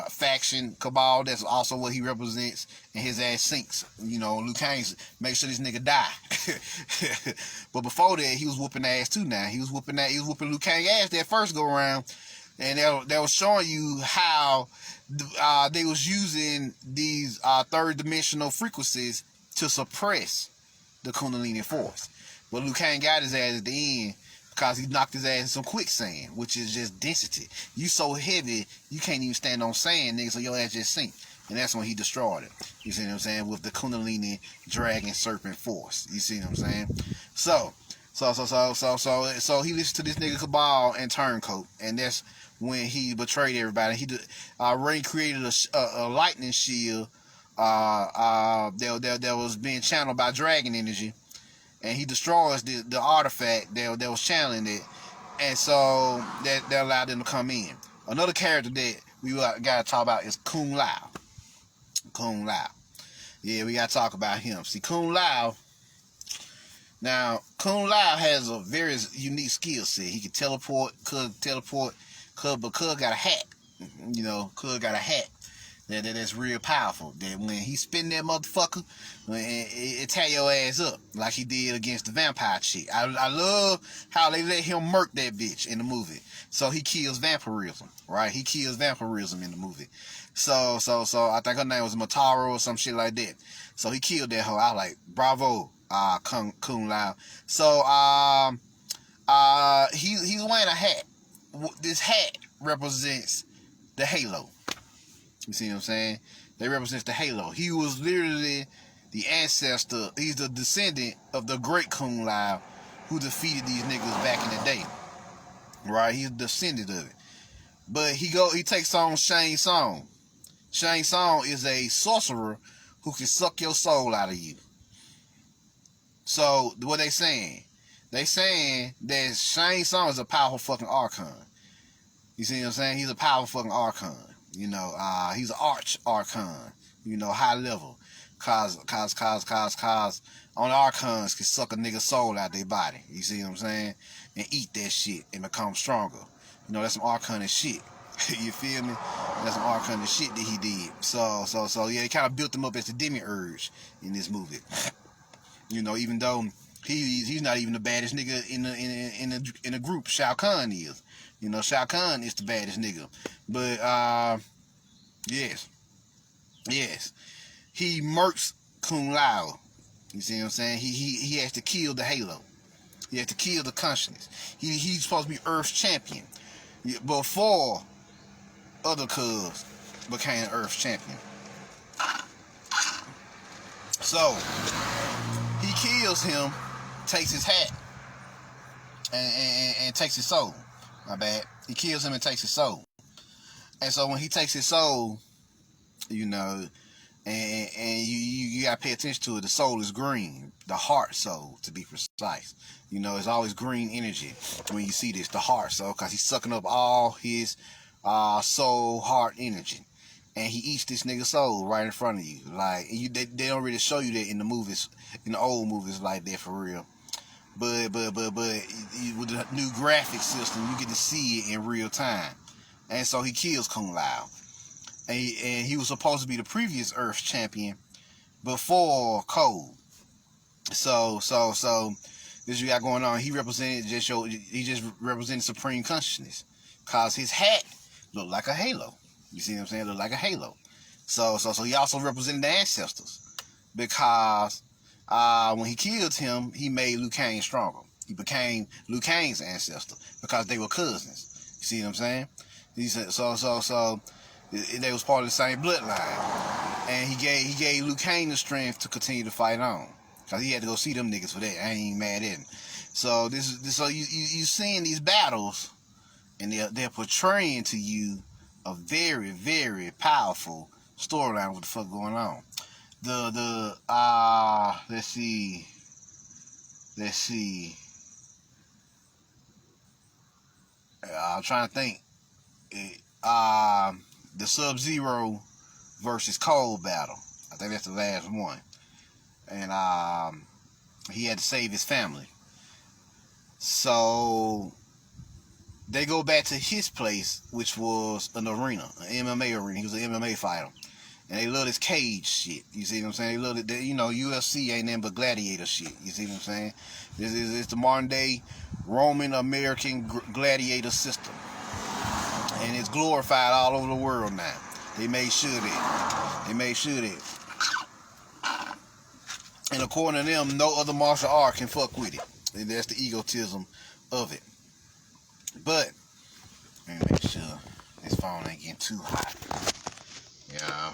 faction Cabal. That's also what he represents. And his ass sinks. You know, Liu Kang's make sure this nigga die. But before that, he was whooping ass too now. He was whooping Liu Kang ass that first go around. And they was showing you how they was using these third dimensional frequencies to suppress the Kundalini force. But Liu Kang got his ass at the end because he knocked his ass in some quicksand, which is just density. You so heavy, you can't even stand on sand, nigga, so your ass just sink. And that's when he destroyed it. You see what I'm saying? With the Kundalini dragon serpent force. You see what I'm saying? So he listened to this nigga Cabal and Turncoat, and that's when he betrayed everybody. He Ray created a lightning shield that was being channeled by dragon energy, and he destroys the artifact that was channeling it, and so that allowed them to come in. Another character that we gotta talk about is Kung Lao. Kung Lao. Yeah, we gotta talk about him. See, Kung Lao. Now, Kung Lao has a very unique skill set. He can teleport, but Cud got a hat. You know, Cud got a hat that's real powerful. That when he spin that motherfucker, it tear your ass up like he did against the vampire chick. I love how they let him murk that bitch in the movie. So he kills vampirism, right? He kills vampirism in the movie. So I think her name was Mataro or some shit like that. So he killed that hoe. I was like, bravo, Kung Lao. So he's wearing a hat. This hat represents the halo. You see what I'm saying? They represent the halo. He was literally the ancestor. He's the descendant of the great Kung Lao who defeated these niggas back in the day. Right? He's a descendant of it. But he takes on Shang Tsung. Shang Tsung is a sorcerer who can suck your soul out of you. So what they saying? They saying that Shang Tsung is a powerful fucking archon. You see what I'm saying? He's a powerful fucking archon. You know, he's an arch archon. You know, high level. Cause on archons can suck a nigga's soul out their body. You see what I'm saying? And eat that shit and become stronger. You know, that's some archon shit. You feel me? That's some archon shit that he did. So yeah, they kind of built him up as the demiurge in this movie. You know, even though he's not even the baddest nigga in the group. Shao Kahn is. You know, Shao Kahn is the baddest nigga. But yes. He murks Kung Lao. You see what I'm saying? He has to kill the halo. He has to kill the consciousness. He's supposed to be Earth's champion before other cubs became Earth's champion. So he kills him, takes his hat, and takes his soul. My bad. He kills him and takes his soul. And so when he takes his soul, you know, and you gotta pay attention to it. The soul is green, the heart soul to be precise. You know, it's always green energy when you see this, the heart soul, because he's sucking up all his soul, heart energy, and he eats this nigga soul right in front of you. Like they don't really show you that in the movies, in the old movies like that for real. But with the new graphic system, you get to see it in real time. And so he kills Kung Lao. And he was supposed to be the previous Earth champion before Code. So this you got going on. He just represented supreme consciousness, cause his hat looked like a halo. You see what I'm saying? Looked like a halo. So he also represented the ancestors, because when he killed him, he made Liu Kang stronger. He became Liu Kang's ancestor because they were cousins. You see what I'm saying? He said so. They was part of the same bloodline, and he gave Liu Kang the strength to continue to fight on, cause he had to go see them niggas for that. I ain't even mad at him. So so you seeing these battles, and they're portraying to you a very, very powerful storyline. What the fuck going on? Let's see. let's see. I'm trying to think. The Sub-Zero versus Cold battle. I think that's the last one. And he had to save his family. So they go back to his place, which was an arena, an MMA arena. He was an MMA fighter. And they love this cage shit. You see what I'm saying? They love it. You know, UFC ain't nothing but gladiator shit. You see what I'm saying? It's the modern day Roman American gladiator system. And it's glorified all over the world now. They made sure that. And according to them, no other martial art can fuck with it. And that's the egotism of it. But, let me make sure this phone ain't getting too hot. Yeah.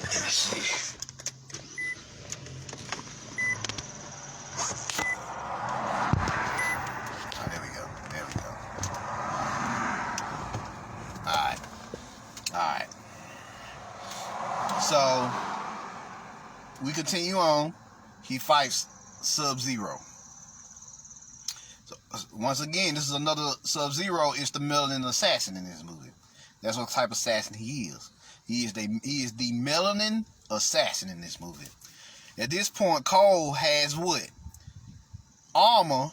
Let's see. Oh, there we go. Alright. So, we continue on. He fights Sub-Zero. So, once again, this is another Sub-Zero. Is the melanin assassin in this movie. That's what type of assassin he is. He is the melanin assassin in this movie. At this point, Cole has what? Armor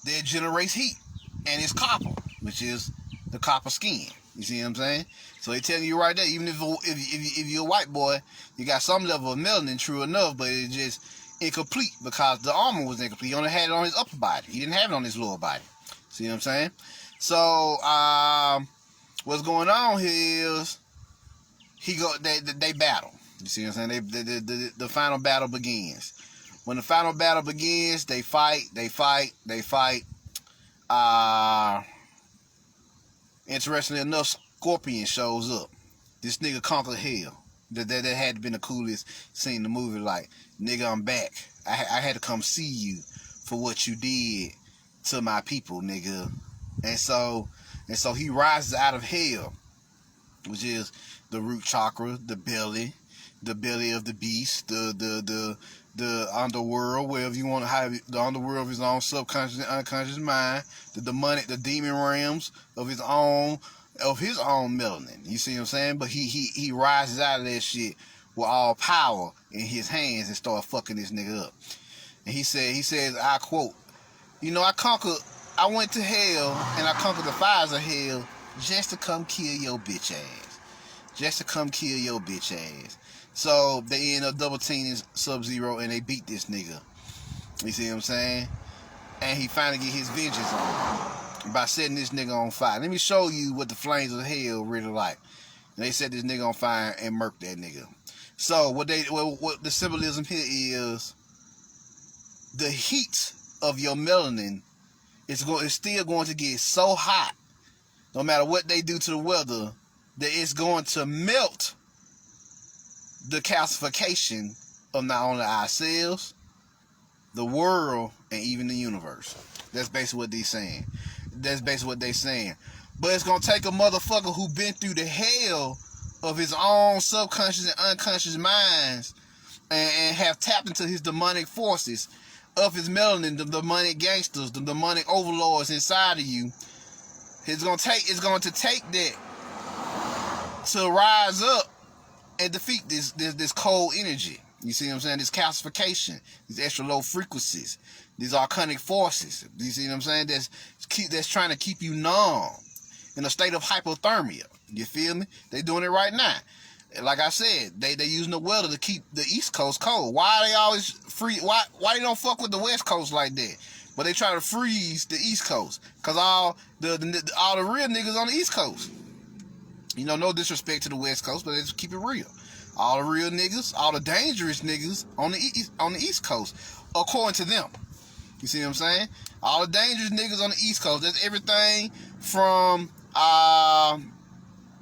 that generates heat. And it's copper, which is the copper skin. You see what I'm saying? So they telling you right there, even if you're a white boy, you got some level of melanin, true enough, but it's just incomplete because the armor was incomplete. He only had it on his upper body. He didn't have it on his lower body. See what I'm saying? So, what's going on here is they battle. You see what I'm saying? The final battle begins. When the final battle begins, they fight. Interestingly enough, Scorpion shows up. This nigga conquered hell. That had been the coolest scene in the movie. Like, nigga, I'm back. I had to come see you for what you did to my people, nigga. And so he rises out of hell, which is the root chakra, the belly of the beast, the underworld, wherever you want to have it, the underworld of his own subconscious and unconscious mind, the demon realms of his own melanin. You see what I'm saying? But he rises out of that shit with all power in his hands and start fucking this nigga up. And he says, I quote, I went to hell and I conquered the fires of hell just to come kill your bitch ass. So they end up double teaming Sub-Zero and they beat this nigga. You see what I'm saying? And he finally get his vengeance on by setting this nigga on fire. Let me show you what the flames of hell really like. And they set this nigga on fire and murked that nigga. So what the symbolism here is, the heat of your melanin is still going to get so hot, no matter what they do to the weather, that it's going to melt the calcification of not only ourselves, the world, and even the universe. That's basically what they're saying. But it's going to take a motherfucker who been through the hell of his own subconscious and unconscious minds and have tapped into his demonic forces of his melanin, the demonic gangsters, the demonic overlords inside of you. It's going to take that to rise up and defeat this cold energy. You see what I'm saying? This calcification, these extra low frequencies, these arcanic forces. You see what I'm saying? That's trying to keep you numb in a state of hypothermia. You feel me? They doing it right now. Like I said, they using the weather to keep the East Coast cold. Why are they always free? Why they don't fuck with the West Coast like that? But they try to freeze the East Coast, cause all the real niggas on the East Coast. No disrespect to the West Coast, but let's keep it real. All the real niggas, all the dangerous niggas on the East Coast, according to them. You see what I'm saying? All the dangerous niggas on the East Coast. That's everything from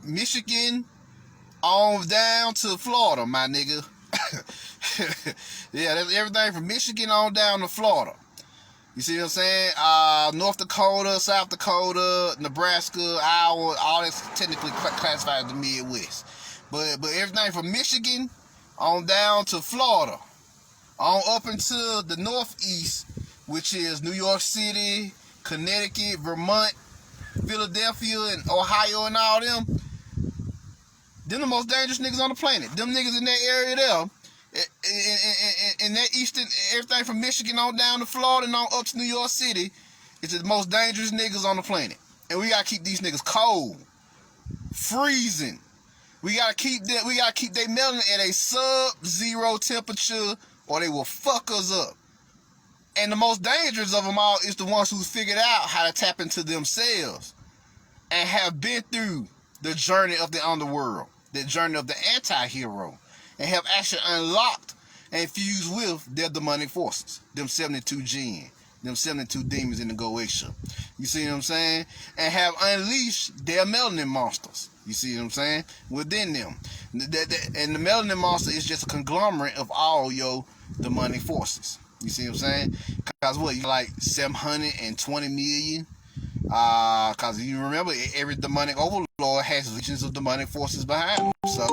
Michigan on down to Florida, my nigga. Yeah, that's everything from Michigan on down to Florida. You see what I'm saying? North Dakota, South Dakota, Nebraska, Iowa, all that's technically classified as the Midwest. But everything from Michigan on down to Florida, on up into the Northeast, which is New York City, Connecticut, Vermont, Philadelphia, and Ohio, and all them the most dangerous niggas on the planet. Them niggas in that area there, in that eastern, everything from Michigan on down to Florida and on up to New York City, is the most dangerous niggas on the planet. And we gotta keep these niggas cold, freezing. We gotta keep their melanin at a sub-zero temperature, or they will fuck us up. And the most dangerous of them all is the ones who figured out how to tap into themselves and have been through the journey of the underworld, the journey of the anti-hero, and have actually unlocked and fused with their demonic forces, them 72 jinn, them 72 demons in the Goetia. You see what I'm saying? And have unleashed their melanin monsters. You see what I'm saying? Within them. And the melanin monster is just a conglomerate of all your demonic forces. You see what I'm saying? Because what, you like 720 million? Because you remember, every demonic overlord has legions of demonic forces behind them. So,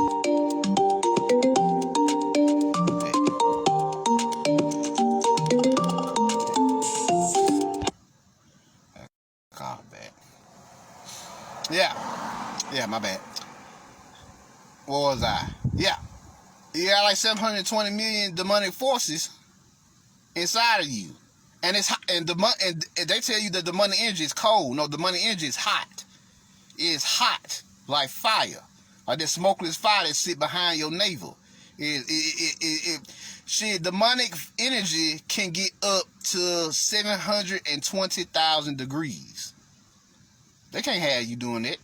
yeah, my bad. What was I? Yeah, you got like 720 million demonic forces inside of you, and it's hot, and they tell you that the demonic energy is cold. No, the demonic energy is hot. It's hot like fire, like that smokeless fire that sit behind your navel. Shit, demonic energy can get up to 720,000 degrees. They can't have you doing that.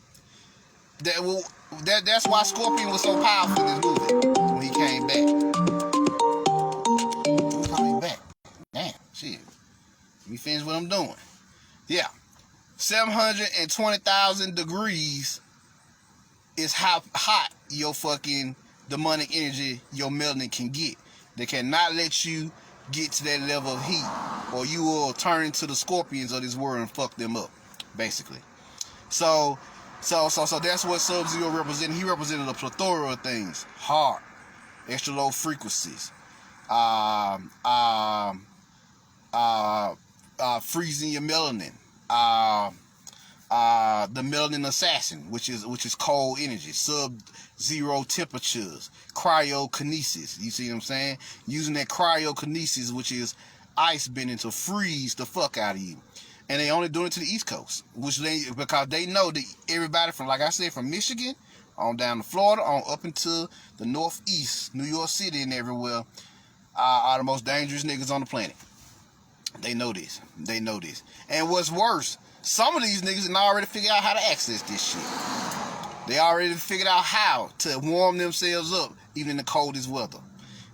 That's why Scorpion was so powerful in this movie when he came back. He's coming back. Damn, shit. Let me finish what I'm doing. Yeah. 720,000 degrees is how hot your fucking demonic energy, your melanin can get. They cannot let you get to that level of heat, or you will turn into the scorpions of this world and fuck them up, basically. So that's what Sub-Zero represented. He represented a plethora of things. Heart, extra low frequencies, freezing your melanin, the melanin assassin, which is cold energy, sub-zero temperatures, cryokinesis. You see what I'm saying? Using that cryokinesis, which is ice bending, to freeze the fuck out of you. And they only doing it to the East Coast, because they know that everybody from, like I said, from Michigan on down to Florida, on up into the Northeast, New York City and everywhere, are the most dangerous niggas on the planet. They know this. They know this. And what's worse, some of these niggas have already figured out how to access this shit. They already figured out how to warm themselves up, even in the coldest weather.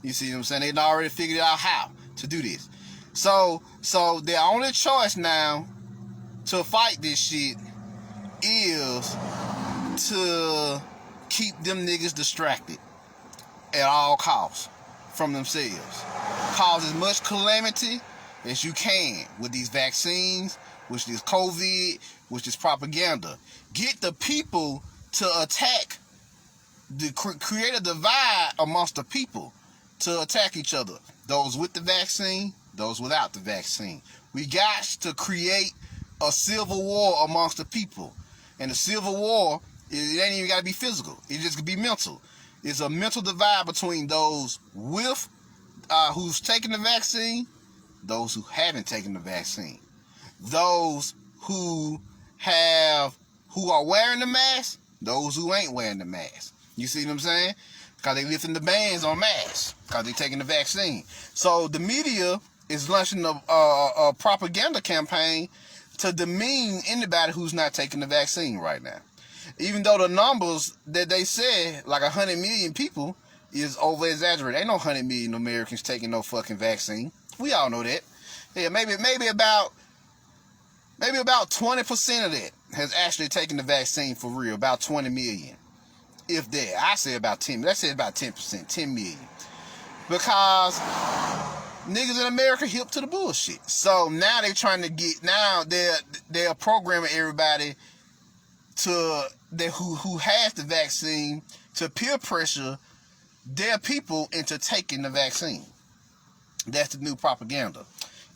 You see what I'm saying? They already figured out how to do this. So their only choice now to fight this shit is to keep them niggas distracted at all costs from themselves. Cause as much calamity as you can with these vaccines, which is COVID, which is propaganda. Get the people to attack, create a divide amongst the people to attack each other. Those with the vaccine, those without the vaccine. We got to create a civil war amongst the people. And the civil war, it ain't even got to be physical. It just could be mental. It's a mental divide between those with, who's taking the vaccine, those who haven't taken the vaccine. Those who are wearing the mask, those who ain't wearing the mask. You see what I'm saying? Because they lifting the bans on masks, because they taking the vaccine. So the media is launching a propaganda campaign to demean anybody who's not taking the vaccine right now. Even though the numbers that they said, like 100 million people, is over exaggerated. Ain't no 100 million Americans taking no fucking vaccine. We all know that. Yeah, maybe about 20% of that has actually taken the vaccine for real. About 20 million. If that. I say about 10. Let's say about 10%. 10 million. Because niggas in America hip to the bullshit. So now they're trying to get, now they're programming everybody to who has the vaccine to peer pressure their people into taking the vaccine. That's the new propaganda.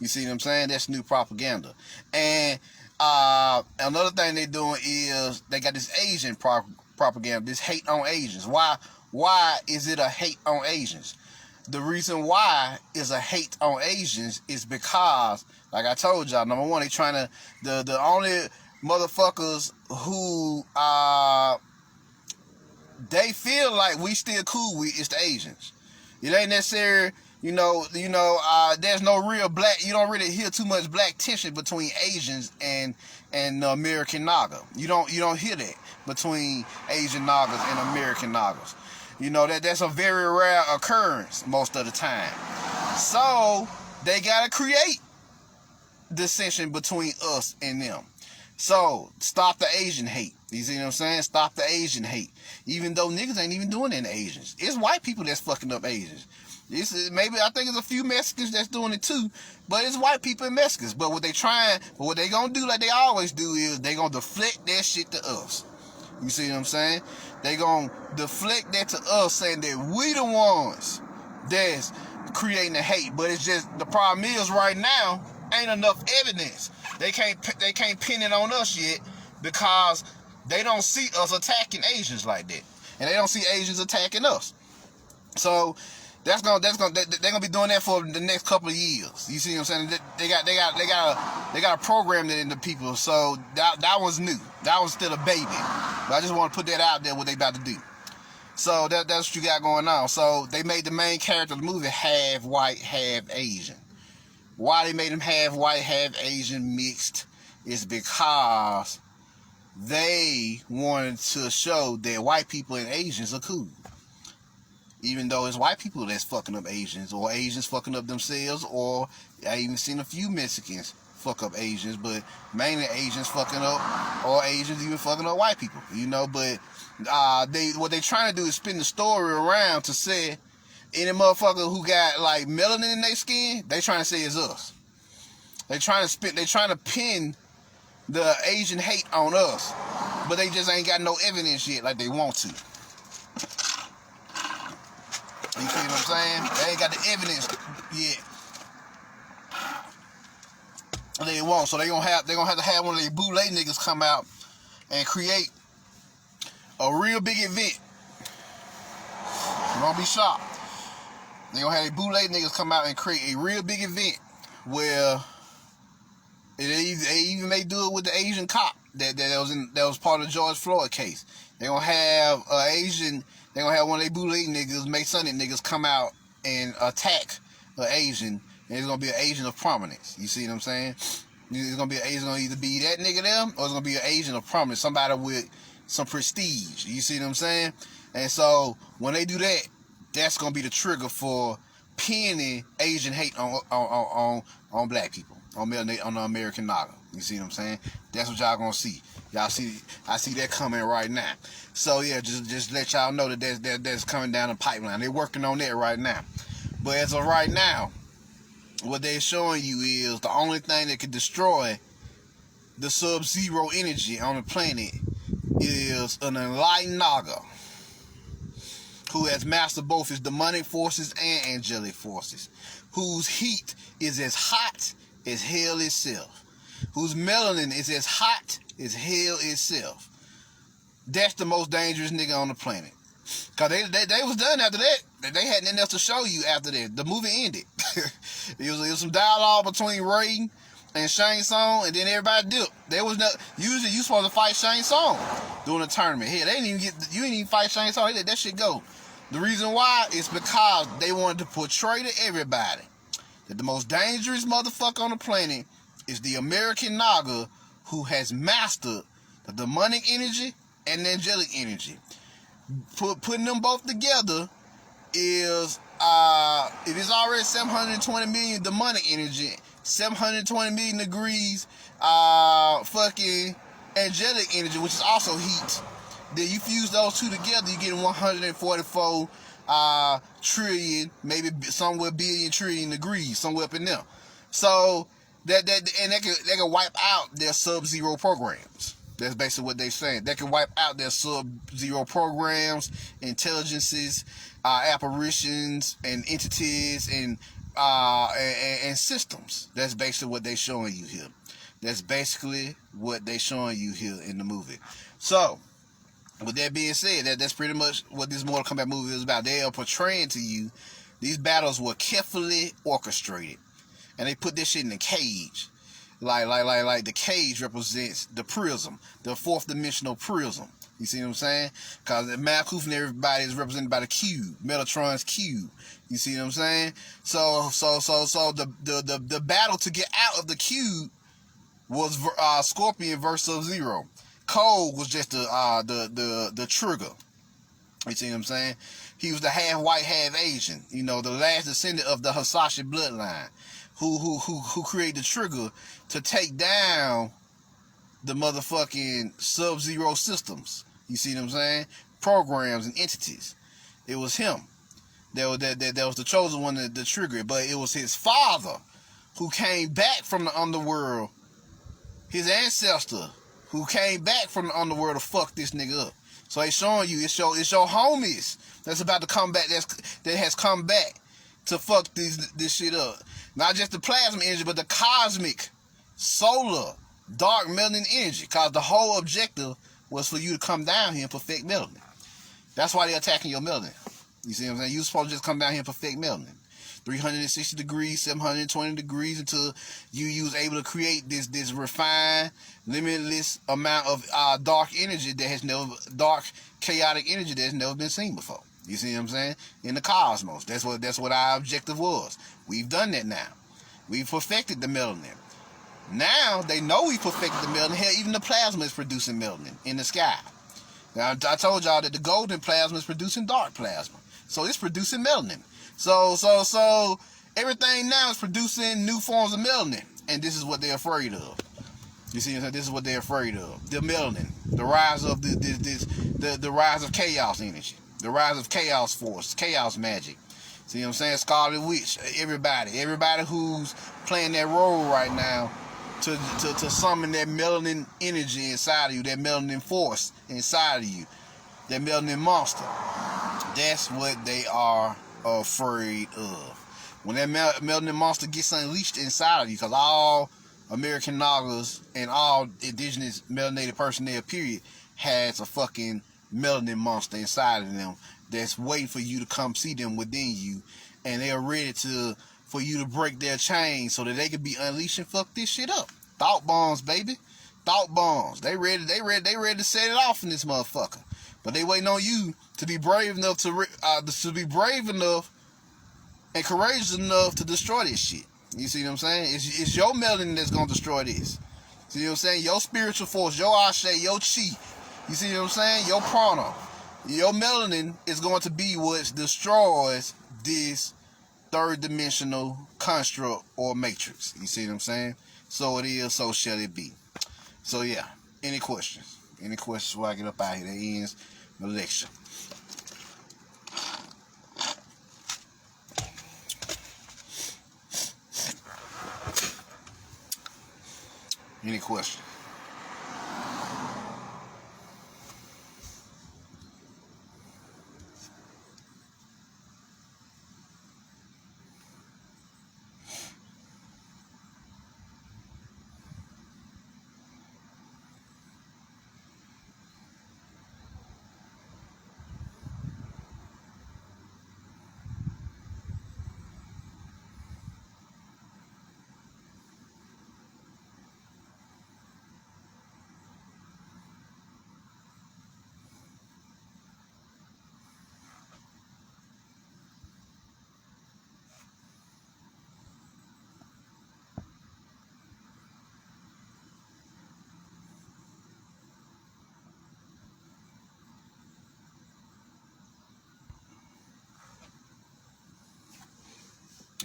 You see what I'm saying? That's new propaganda. And another thing they're doing is they got this Asian propaganda, this hate on Asians. Why is it a hate on Asians? The reason why is a hate on Asians is because, like I told y'all, number one, they trying to, the only motherfuckers who they feel like we still cool with is the Asians. It ain't necessary, there's no real black, you don't really hear too much black tension between Asians and the American Naga. You don't hear that between Asian Nagas and American Nagas. That's a very rare occurrence most of the time. So they gotta create dissension between us and them. So stop the Asian hate. You see what I'm saying? Stop the Asian hate. Even though niggas ain't even doing it to Asians. It's white people that's fucking up Asians. I think it's a few Mexicans that's doing it too, but it's white people and Mexicans. But what they gonna do like they always do is they gonna deflect that shit to us. You see what I'm saying? They gonna deflect that to us, saying that we the ones that's creating the hate. But it's just, the problem is right now ain't enough evidence. They can't pin it on us yet because they don't see us attacking Asians like that, and they don't see Asians attacking us. So they're gonna be doing that for the next couple of years. You see what I'm saying? They got to program that into people. So that was new. That was still a baby. But I just want to put that out there, what they about to do. So that's what you got going on. So they made the main character of the movie half white, half Asian. Why they made him half white, half Asian mixed is because they wanted to show that white people and Asians are cool. Even though it's white people that's fucking up Asians, or Asians fucking up themselves, or I even seen a few Mexicans fuck up Asians, but mainly Asians fucking up, or Asians even fucking up white people, but what they trying to do is spin the story around to say any motherfucker who got like melanin in their skin, they trying to say it's us. They trying to pin the Asian hate on us, but they just ain't got no evidence yet like they want to. You see what I'm saying? They ain't got the evidence yet. They won't, so they're gonna have to have one of these bootleg niggas come out and create a real big event. You're gonna be shocked. They're gonna have these bootleg niggas come out and create a real big event where they even may do it with the Asian cop that was part of the George Floyd case. They're gonna have they're gonna have one of their bootleg niggas, Masonic niggas, come out and attack an Asian, and it's gonna be an Asian of prominence. You see what I'm saying? It's gonna either be that nigga there, or it's gonna be an Asian of prominence, somebody with some prestige. You see what I'm saying? And so when they do that, that's gonna be the trigger for pinning Asian hate on black people, on the American Naga. You see what I'm saying? That's what y'all gonna see. I see that coming right now. So yeah, just let y'all know that that's coming down the pipeline. They're working on that right now. But as of right now, what they're showing you is the only thing that can destroy the sub-zero energy on the planet is an enlightened Naga who has mastered both his demonic forces and angelic forces, whose heat is as hot as hell itself, whose melanin is as hot as hell itself. That's the most dangerous nigga on the planet. Cause they was done after that. They had nothing else to show you after that. The movie ended. It was some dialogue between Ray and Shang Tsung, and then everybody dipped. There was no, usually you supposed to fight Shang Tsung during the tournament. Hell, you didn't even fight Shang Tsung. They let that shit go. The reason why is because they wanted to portray to everybody that the most dangerous motherfucker on the planet is the American Naga, who has mastered the demonic energy and the angelic energy. Putting them both together is, if it's already 720 million demonic energy, 720 million degrees fucking angelic energy, which is also heat, then you fuse those two together, you get 144 trillion, maybe somewhere billion trillion degrees, somewhere up in there. So they can wipe out their sub-zero programs. That's basically what they're saying. They can wipe out their sub-zero programs, intelligences, apparitions, and entities, and and systems. That's basically what they're showing you here. That's basically what they're showing you here in the movie. So, with that being said, that's pretty much what this Mortal Kombat movie is about. They are portraying to you these battles were carefully orchestrated, and they put this shit in a cage. Like the cage represents the prism, the fourth dimensional prism. You see what I'm saying? Because Malkuth and everybody is represented by the cube, Metatron's cube. You see what I'm saying? So the battle to get out of the cube was Scorpion versus Sub-Zero. Cole was just the trigger. You see what I'm saying? He was the half white, half Asian. You know, the last descendant of the Hasashi bloodline, who created the trigger to take down the motherfucking Sub-Zero systems. You see what I'm saying? Programs and entities. It was him. That was the chosen one to trigger it. But it was his father who came back from the underworld. His ancestor who came back from the underworld to fuck this nigga up. So they showing you it's your homies that's about to come back. That has come back to fuck this shit up. Not just the plasma energy, but the cosmic, solar, dark melanin energy. Cause the whole objective was for you to come down here and perfect melanin. That's why they're attacking your melanin. You see what I'm saying? You're supposed to just come down here and perfect melanin. 360 degrees, 720 degrees until you was able to create this refined, limitless amount of dark energy dark chaotic energy that has never been seen before. You see what I'm saying? In the cosmos. That's what our objective was. We've done that now. We've perfected the melanin. Now they know we perfected the melanin. Hell, even the plasma is producing melanin in the sky. Now I told y'all that the golden plasma is producing dark plasma. So it's producing melanin. So everything now is producing new forms of melanin, and this is what they're afraid of. You see, this is what they're afraid of: the melanin, the rise of the rise of chaos energy, the rise of chaos force, chaos magic. See what I'm saying? Scarlet Witch, everybody who's playing that role right now to summon that melanin energy inside of you, that melanin force inside of you, that melanin monster. That's what they are afraid of. When that melanin monster gets unleashed inside of you, because all American Nagas and all indigenous melanated personnel, period, has a fucking melanin monster inside of them that's waiting for you to come see them within you, and they're ready for you to break their chains so that they can be unleashed and fuck this shit up. Thought bombs, baby. Thought bombs. They ready to set it off in this motherfucker. But they waiting on you to be brave enough and courageous enough to destroy this shit. You see what I'm saying? It's your melanin that's gonna destroy this. See what I'm saying? Your spiritual force, your ashe, your chi. You see what I'm saying? Your prana. Your melanin is going to be what destroys this third dimensional construct or matrix. You see what I'm saying? So it is, so shall it be. So yeah, any questions? Any questions before I get up out here? That ends the lecture. Any questions?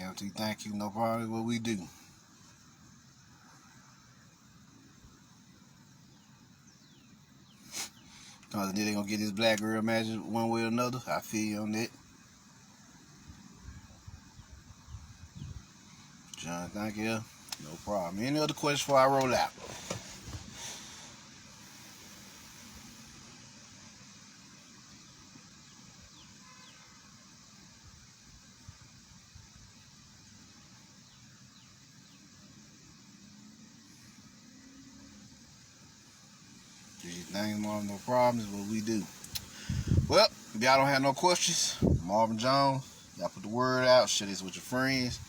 LT, thank you. No problem. What we do. Cause they gonna get this black girl magic one way or another. I feel you on that. John, thank you. No problem. Any other questions before I roll out? These things, Marvin, no problems, what we do. Well, if y'all don't have no questions, Marvin Jones, y'all put the word out, share this with your friends,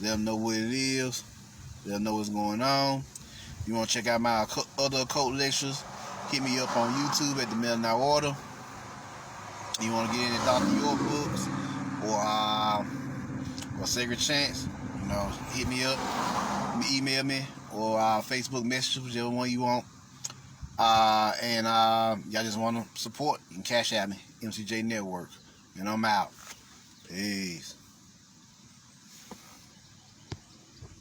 let them know what it is, let them know what's going on. You want to check out my other occult lectures, hit me up on YouTube at the Midnight Order. You want to get into Dr. York books or Sacred Chance, hit me up, email me, or Facebook Messenger, whichever one you want. And y'all just want to support, you can cash at me, mcjnetwork. And I'm out. Peace.